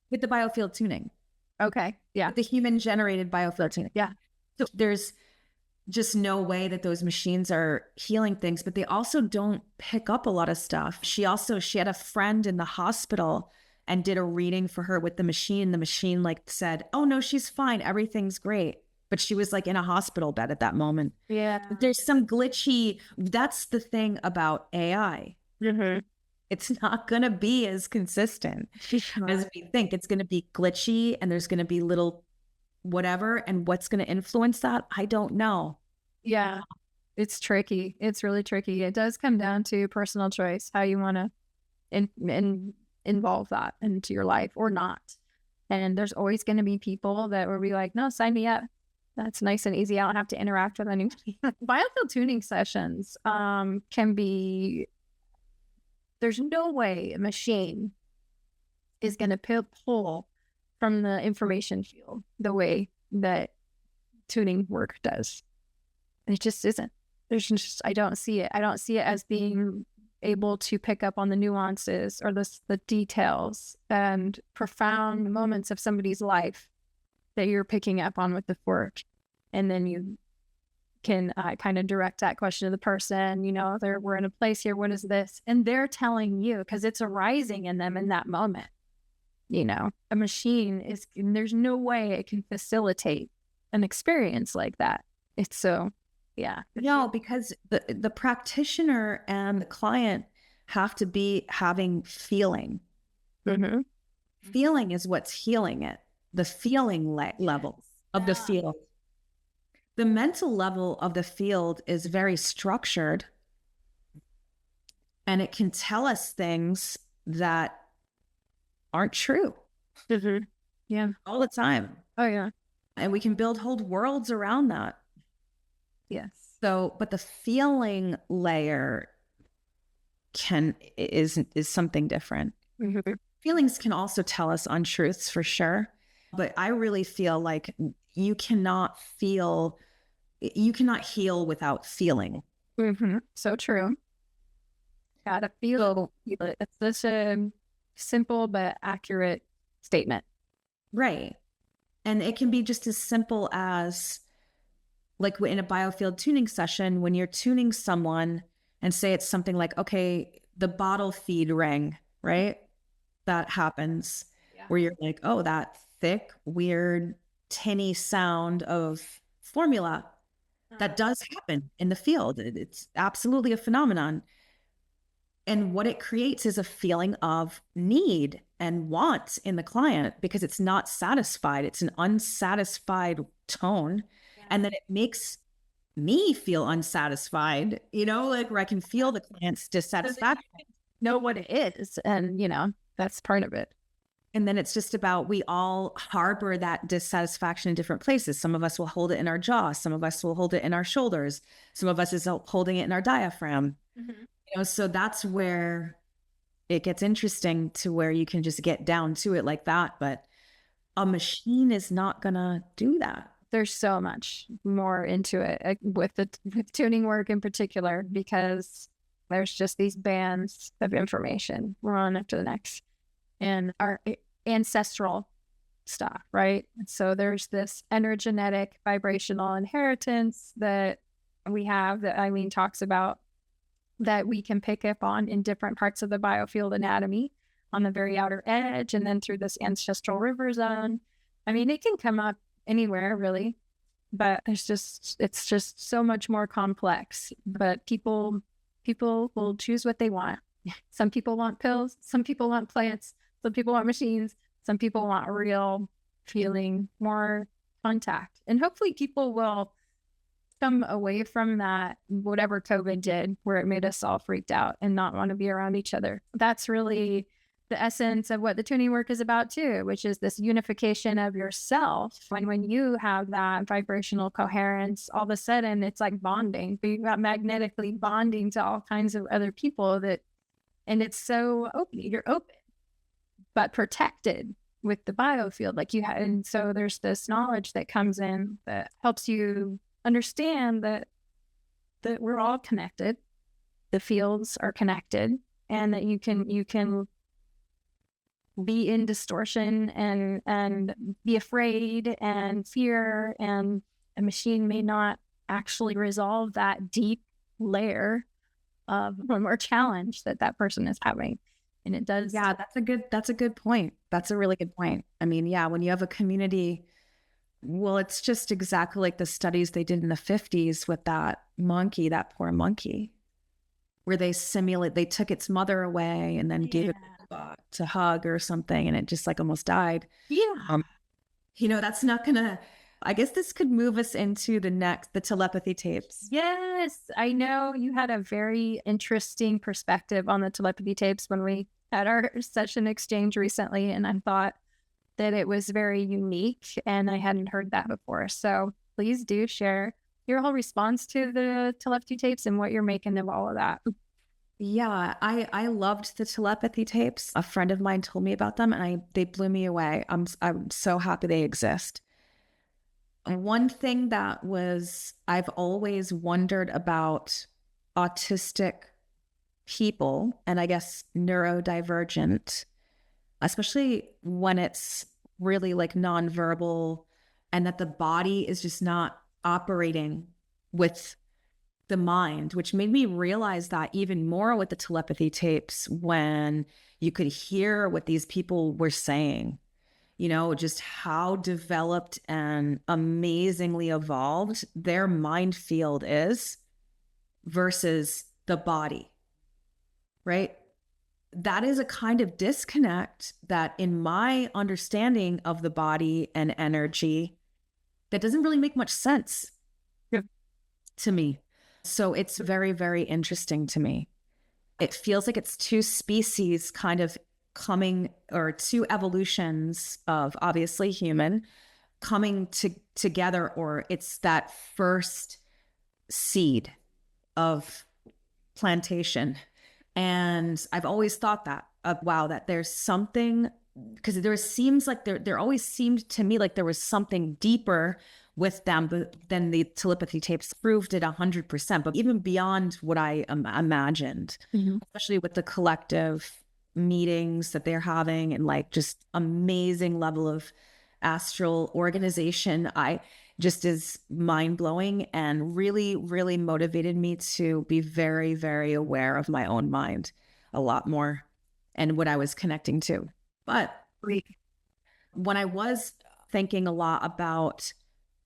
with the biofield tuning. Okay. Yeah. With the human generated biofield tuning. Yeah. So there's just no way that those machines are healing things, but they also don't pick up a lot of stuff. She had a friend in the hospital and did a reading for her with the machine. The machine said, oh no, she's fine. Everything's great. But she was in a hospital bed at that moment. Yeah. There's some glitchy, that's the thing about AI. It's not going to be as consistent as we think. It's going to be glitchy, and there's going to be little whatever. And what's going to influence that? I don't know. Yeah. It's tricky. It's really tricky. It does come down to personal choice, how you want to involve that into your life or not. And there's always going to be people that will be like, no, sign me up. That's nice and easy. I don't have to interact with anybody. Biofield tuning sessions can be, there's no way a machine is going to pull from the information field the way that tuning work does. It just isn't. I don't see it. I don't see it as being able to pick up on the nuances or the details and profound moments of somebody's life that you're picking up on with the work. And then you can kind of direct that question to the person, we're in a place here. What is this? And they're telling you, because it's arising in them in that moment. A machine there's no way it can facilitate an experience like that. It's so, yeah. No, because the practitioner and the client have to be having feeling. Feeling is what's healing it. The feeling level of the field. The mental level of the field is very structured, and it can tell us things that aren't true. Yeah. All the time. Oh, yeah. And we can build whole worlds around that. Yes. So, but the feeling layer is something different. Feelings can also tell us untruths for sure. But I really feel like you cannot heal without feeling. So true. Gotta feel it. It's such a simple but accurate statement. Right. And it can be just as simple as in a biofield tuning session, when you're tuning someone and say it's something like, okay, the bottle feed rang, right? That happens where you're like, oh, that thick, weird, tinny sound of formula. That does happen in the field. It's absolutely a phenomenon. And what it creates is a feeling of need and want in the client, because it's not satisfied. It's an unsatisfied tone. And then it makes me feel unsatisfied, where I can feel the client's dissatisfaction. Know what it is. And, that's part of it. And then it's just about, we all harbor that dissatisfaction in different places. Some of us will hold it in our jaw. Some of us will hold it in our shoulders. Some of us is holding it in our diaphragm. So that's where it gets interesting, to where you can just get down to it like that. But a machine is not going to do that. There's so much more into it with tuning work in particular, because there's just these bands of information one after the next, and our ancestral stuff, right? So there's this energetic vibrational inheritance that we have, that Eileen talks about, that we can pick up on in different parts of the biofield anatomy on the very outer edge, and then through this ancestral river zone. I mean, it can come up anywhere really, but it's just so much more complex. But people will choose what they want. Some people want pills, some people want plants, some people want machines, some people want real feeling, more contact. And hopefully people will come away from that, whatever COVID did, where it made us all freaked out and not want to be around each other. That's really the essence of what the tuning work is about too, which is this unification of yourself. When you have that vibrational coherence, all of a sudden it's like bonding, but you've got magnetically bonding to all kinds of other people, and it's so open, you're open, but protected with the biofield like you had. And so there's this knowledge that comes in that helps you understand that we're all connected, the fields are connected, and that you can be in distortion and be afraid and fear, and a machine may not actually resolve that deep layer of one more challenge that person is having. And it does. Yeah, that's a good point. That's a really good point. I mean, yeah, when you have a community, well, it's just exactly like the studies they did in the 50s with that poor monkey, where they took its mother away and then gave it to hug or something, and it just like almost died. Yeah. That's not gonna, I guess this could move us into the telepathy tapes. Yes, I know you had a very interesting perspective on the telepathy tapes when we had our session exchange recently, and I thought that it was very unique, and I hadn't heard that before. So please do share your whole response to the telepathy tapes and what you're making of all of that. Yeah, I loved the telepathy tapes. A friend of mine told me about them, and they blew me away. I'm so happy they exist. One thing I've always wondered about autistic people, and I guess neurodivergent, especially when it's really like nonverbal, and that the body is just not operating with the mind, which made me realize that even more with the telepathy tapes, when you could hear what these people were saying, just how developed and amazingly evolved their mind field is versus the body, right? That is a kind of disconnect that, in my understanding of the body and energy, that doesn't really make much sense to me. So it's very, very interesting to me. It feels like it's two species kind of coming, or two evolutions of obviously human coming together, or it's that first seed of plantation. And I've always thought that, wow, that there's something, because there always seemed to me like there was something deeper with them, but then the telepathy tapes proved it 100%, but even beyond what I imagined, especially with the collective meetings that they're having, and like just amazing level of astral organization. I just is mind-blowing, and really, really motivated me to be very, very aware of my own mind a lot more and what I was connecting to. But when I was thinking a lot about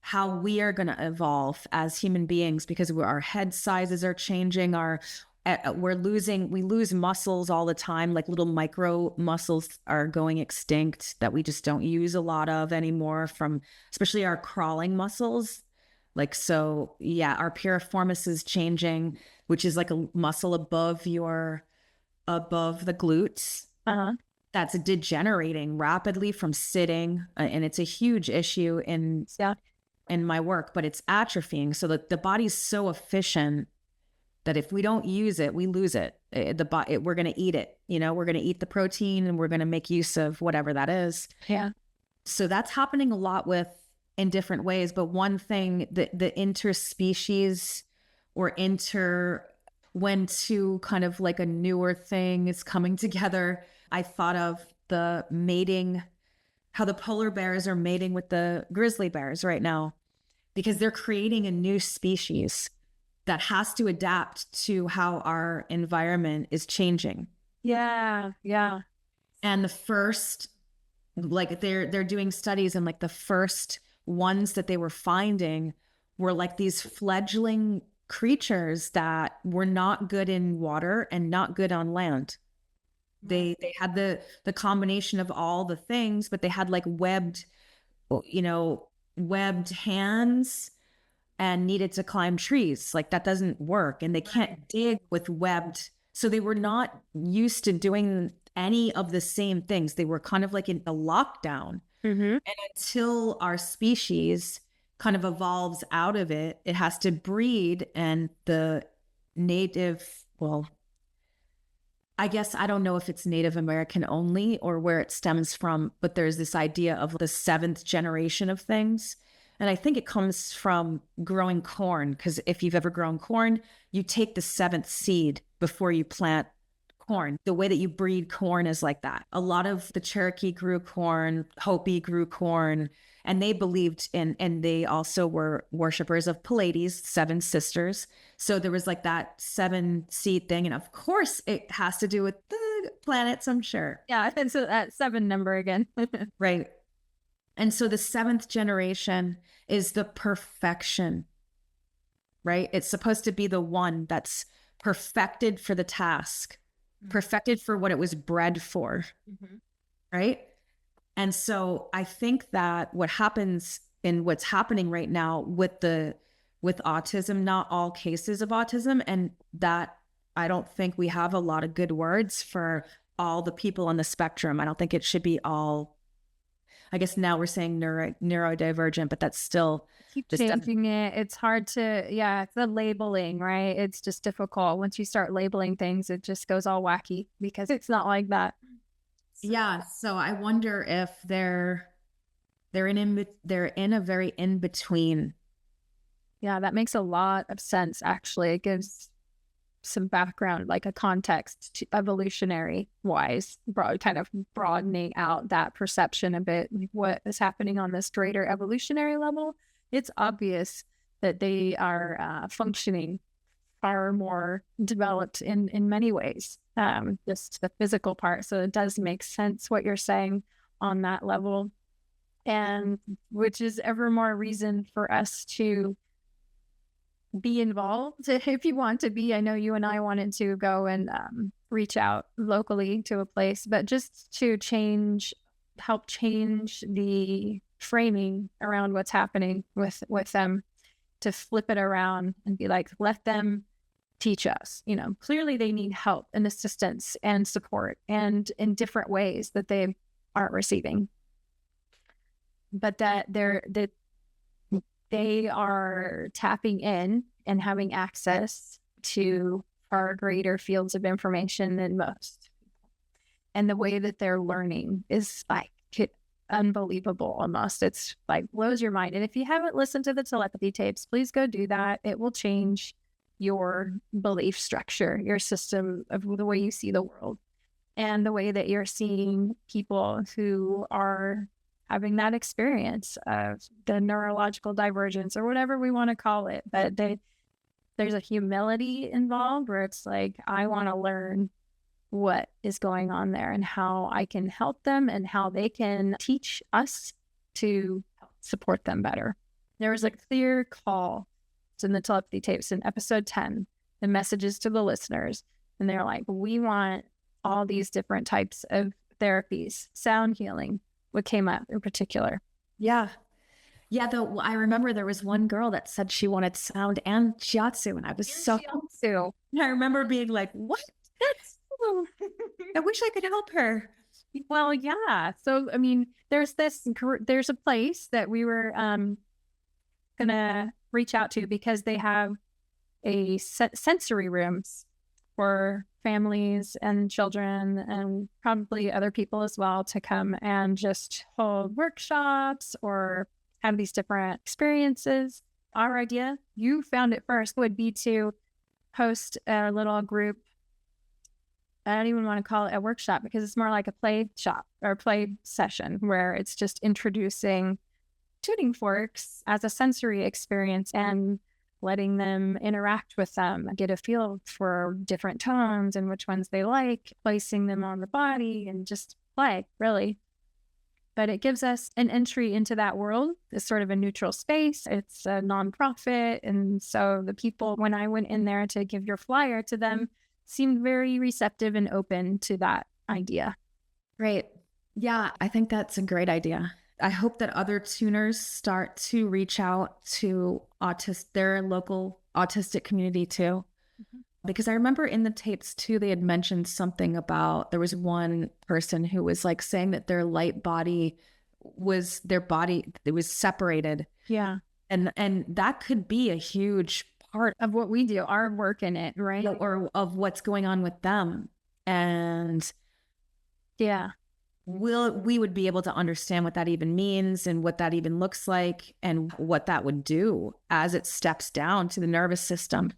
how we are going to evolve as human beings, because our head sizes are changing, we lose muscles all the time, like little micro muscles are going extinct that we just don't use a lot of anymore, from especially our crawling muscles. Like, so yeah, our piriformis is changing, which is like a muscle above the glutes. that's degenerating rapidly from sitting. And it's a huge issue in my work, but it's atrophying. So that the body's so efficient that if we don't use it, we lose it. We're going to eat it. We're going to eat the protein and we're going to make use of whatever that is. Yeah. So that's happening a lot in different ways. But one thing, the interspecies or when two kind of like a newer thing is coming together, I thought of the mating, how the polar bears are mating with the grizzly bears right now, because they're creating a new species that has to adapt to how our environment is changing. Yeah. Yeah. And the first, like they're doing studies, and like the first ones that they were finding were like these fledgling creatures that were not good in water and not good on land. They had the combination of all the things, but they had like webbed hands and needed to climb trees. Like that doesn't work. And they can't dig with webbed. So they were not used to doing any of the same things. They were kind of like in a lockdown. And until our species kind of evolves out of it, it has to breed. And the native, well, I guess I don't know if it's Native American only or where it stems from, but there's this idea of the seventh generation of things. And I think it comes from growing corn, because if you've ever grown corn, you take the seventh seed before you plant corn. The way that you breed corn is like that. A lot of the Cherokee grew corn, Hopi grew corn, and they believed in, and they also were worshipers of Pleiades, 7 sisters. So there was like that 7 seed thing. And of course it has to do with the planets, I'm sure. Yeah. And so that 7 number again. Right. And so the 7th generation is the perfection, right? It's supposed to be the one that's perfected for the task, perfected for what it was bred for, right? And so I think that what's happening right now with autism, not all cases of autism, and that I don't think we have a lot of good words for all the people on the spectrum. I don't think it should be all, I guess now we're saying neurodivergent, but that's still keep changing it. It's hard to, the labeling, right? It's just difficult. Once you start labeling things, it just goes all wacky because it's not like that. Yeah. So I wonder if they're in a very in between. Yeah, that makes a lot of sense. Actually, it gives some background, like a context to evolutionary wise, kind of broadening out that perception a bit. What is happening on this greater evolutionary level? It's obvious that they are functioning far more developed in many ways, just the physical part. So it does make sense what you're saying on that level, and which is ever more reason for us to be involved if you want to be. I know you and I wanted to go and reach out locally to a place, but just to help change the framing around what's happening with them, to flip it around and be like, let them teach us. Clearly they need help and assistance and support, and in different ways that they aren't receiving, but that they are tapping in and having access to far greater fields of information than most. And the way that they're learning is like unbelievable almost. It's like blows your mind. And if you haven't listened to the telepathy tapes, please go do that. It will change your belief structure, your system of the way you see the world, and the way that you're seeing people who are having that experience of the neurological divergence or whatever we want to call it. But there's a humility involved where it's like, I want to learn what is going on there and how I can help them and how they can teach us to support them better. There was a clear call in the telepathy tapes in episode 10, the messages to the listeners. And they're like, we want all these different types of therapies, sound healing, what came up in particular. Yeah. Yeah, though I remember there was one girl that said she wanted sound and Shiatsu, and I was Shiatsu. I remember being like, what? I wish I could help her. Well, yeah. So, I mean, there's a place that we were gonna reach out to because they have a sensory rooms for families and children and probably other people as well to come and just hold workshops or have these different experiences. Our idea, you found it first, would be to host a little group. I don't even want to call it a workshop because it's more like a play shop or play session where it's just introducing tuning forks as a sensory experience and letting them interact with them, get a feel for different tones and which ones they like, placing them on the body and just play, really. But it gives us an entry into that world. It's sort of a neutral space. It's a nonprofit. And so the people, when I went in there to give your flyer to them, seemed very receptive and open to that idea. Great. Yeah, I think that's a great idea. I hope that other tuners start to reach out to their local autistic community too. Because I remember in the tapes too, they had mentioned something about, there was one person who was like saying that their light body was it was separated. Yeah. And that could be a huge part of what we do, our work in it, right? Or of what's going on with them. And yeah, we would be able to understand what that even means and what that even looks like and what that would do as it steps down to the nervous system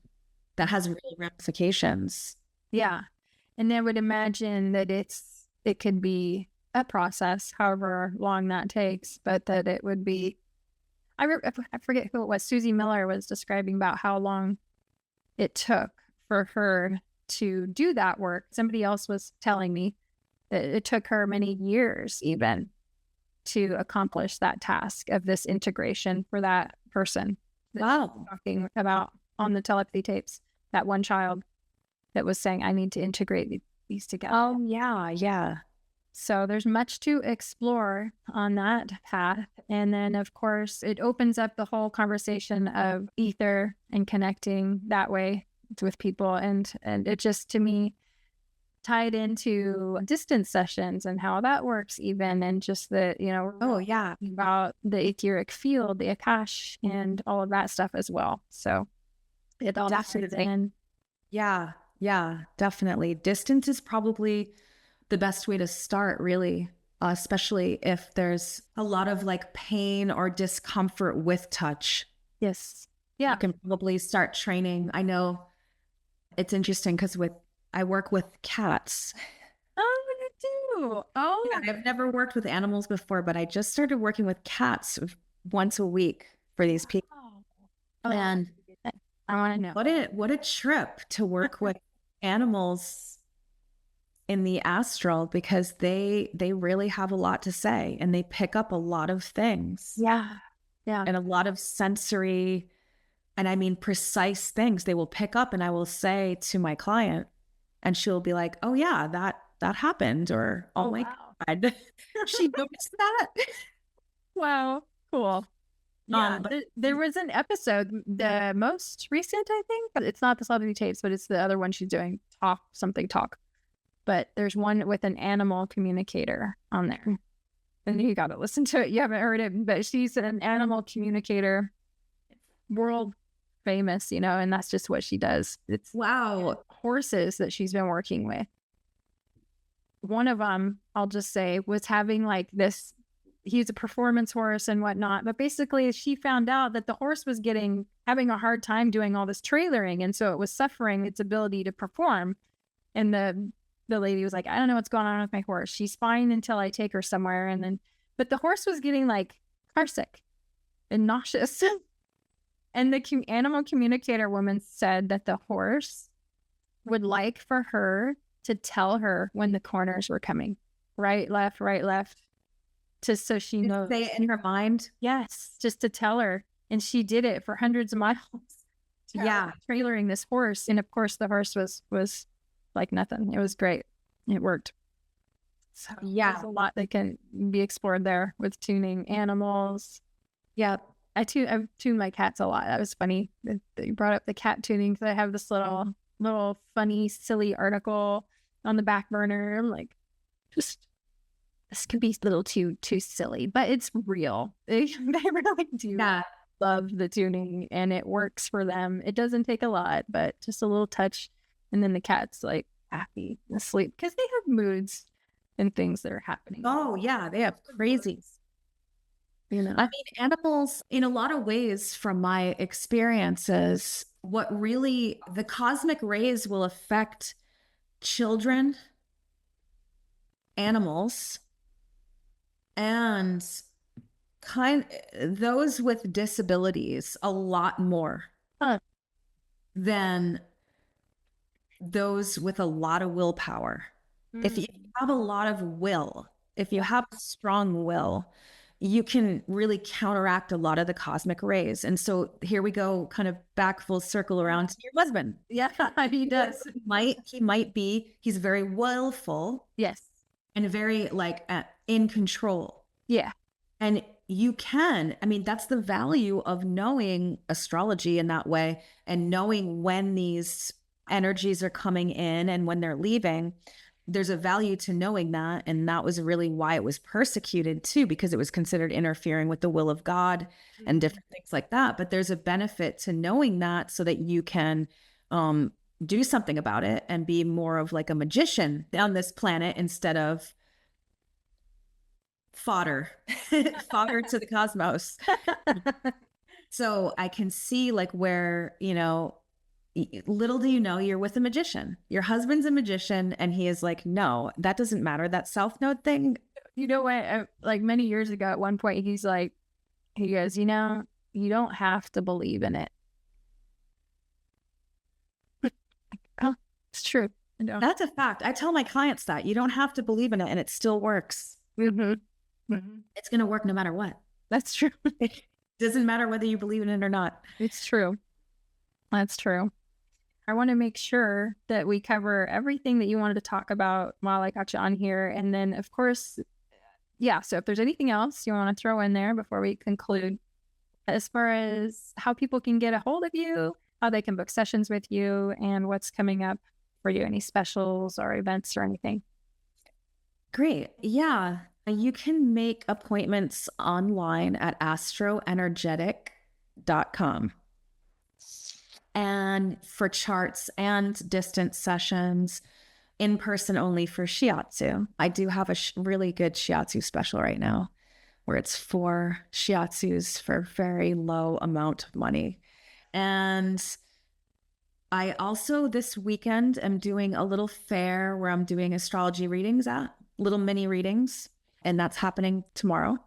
that has real ramifications. Yeah. And I would imagine that it could be a process, however long that takes, but that it would be, I forget who it was, Susie Miller was describing about how long it took for her to do that work. Somebody else was telling me that it took her many years even to accomplish that task of this integration for that person. Wow. Talking about on the telepathy tapes, that one child that was saying, I need to integrate these together. Oh, yeah, yeah. So there's much to explore on that path. And then, of course, it opens up the whole conversation of ether and connecting that way with people. And it just, to me, tied into distance sessions and how that works even. And just the, oh, yeah, about the etheric field, the Akash, and all of that stuff as well. So it all fits in. Yeah, yeah, definitely. Distance is probably the best way to start, really, especially if there's a lot of like pain or discomfort with touch. Yes. Yeah. You can probably start training. I know it's interesting because I work with cats. Oh, you do? Oh, yeah, I've never worked with animals before, but I just started working with cats once a week for these people. Oh, and I want to know what a trip to work with animals in the astral, because they really have a lot to say and they pick up a lot of things. Yeah. And a lot of sensory, and I mean precise things they will pick up, and I will say to my client and she'll be like, oh yeah, that happened, or oh my God, she noticed that. Wow, cool. Yeah, there was an episode, the most recent, I think, but it's not the Celebrity Tapes, but it's the other one she's doing, Talk. But there's one with an animal communicator on there. And you got to listen to it. You haven't heard it, but she's an animal communicator, world famous, and that's just what she does. It's horses that she's been working with. One of them, I'll just say, was having like this, he's a performance horse and whatnot. But basically she found out that the horse was having a hard time doing all this trailering. And so it was suffering its ability to perform. And the lady was like, I don't know what's going on with my horse. She's fine until I take her somewhere. But the horse was getting like car sick and nauseous. And the animal communicator woman said that the horse would like for her to tell her when the corners were coming. Right, left. So she knows. Say it in her mind? Yes, just to tell her. And she did it for hundreds of miles. Yeah. Trailering this horse. And of course the horse was like nothing. It was great. It worked. So there's a lot that can be explored there with tuning animals. Yeah. I've tuned my cats a lot. That was funny that you brought up the cat tuning, because I have this little funny, silly article on the back burner. I'm like, just this could be a little too silly, but it's real. They really do love the tuning, and it works for them. It doesn't take a lot, but just a little touch, and then the cat's like happy and asleep because they have moods and things that are happening. Oh yeah, they have crazies. You know, I mean, animals, in a lot of ways, from my experiences, the cosmic rays will affect children, animals, and those with disabilities a lot more than those with a lot of willpower. If you have a lot of will, if you have a strong will, you can really counteract a lot of the cosmic rays. And so here we go, kind of back full circle around to your husband. Yeah, he does. He's very willful. Yes. And very like in control. Yeah. And that's the value of knowing astrology in that way, and knowing when these energies are coming in and when they're leaving. There's a value to knowing that. And that was really why it was persecuted too, because it was considered interfering with the will of God and different things like that. But there's a benefit to knowing that so that you can do something about it and be more of like a magician on this planet instead of fodder to the cosmos. So I can see like where, little do you know, you're with a magician. Your husband's a magician, and he is like, no, that doesn't matter. That South Node thing. You know what? Like many years ago, at one point, he goes, you don't have to believe in it. Oh, it's true. That's a fact. I tell my clients that you don't have to believe in it, and it still works. It's going to work no matter what. That's true. It doesn't matter whether you believe in it or not. It's true. That's true. I want to make sure that we cover everything that you wanted to talk about while I got you on here. And then, of course, yeah, so if there's anything else you want to throw in there before we conclude, as far as how people can get a hold of you, how they can book sessions with you, and what's coming up for you, any specials or events or anything. Great. Yeah. You can make appointments online at astroenergetic.com. And for charts and distance sessions, in person only for Shiatsu. I do have a really good Shiatsu special right now, where it's 4 Shiatsus for a very low amount of money. And I also this weekend am doing a little fair where I'm doing astrology readings little mini readings, and that's happening tomorrow.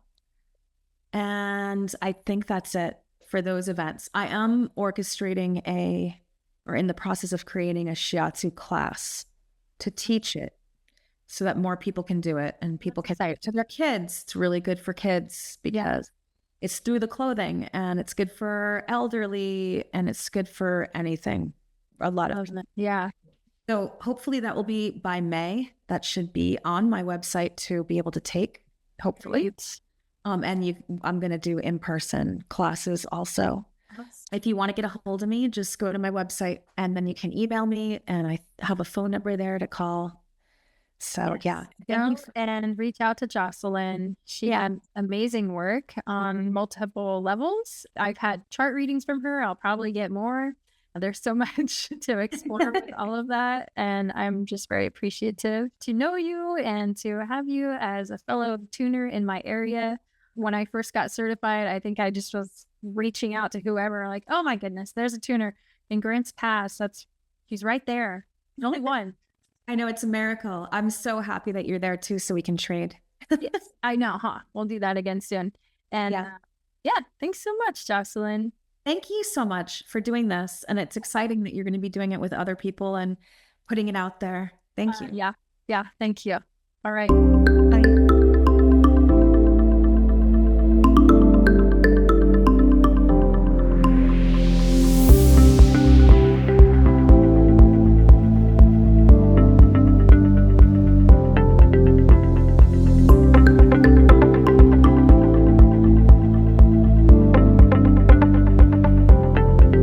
And I think that's it for those events. I am orchestrating in the process of creating a Shiatsu class to teach it so that more people can do it, and people can say it to their kids. It's really good for kids because it's through the clothing, and it's good for elderly, and it's good for anything. A lot of them. Yeah. So hopefully that will be by May. That should be on my website to be able to take, hopefully. I'm going to do in-person classes also. If you want to get a hold of me, just go to my website, and then you can email me, and I have a phone number there to call. So yeah. And reach out to Jocelyn. She had amazing work on multiple levels. I've had chart readings from her. I'll probably get more. There's so much to explore with all of that. And I'm just very appreciative to know you and to have you as a fellow tuner in my area. When I first got certified, I think I just was reaching out to whoever, like, oh my goodness, there's a tuner in Grants Pass. She's right there. The only one. I know, it's a miracle. I'm so happy that you're there too, so we can trade. Yes, I know, huh? We'll do that again soon. And thanks so much, Jocelyn. Thank you so much for doing this. And it's exciting that you're going to be doing it with other people and putting it out there. Thank you. Yeah. Thank you. All right.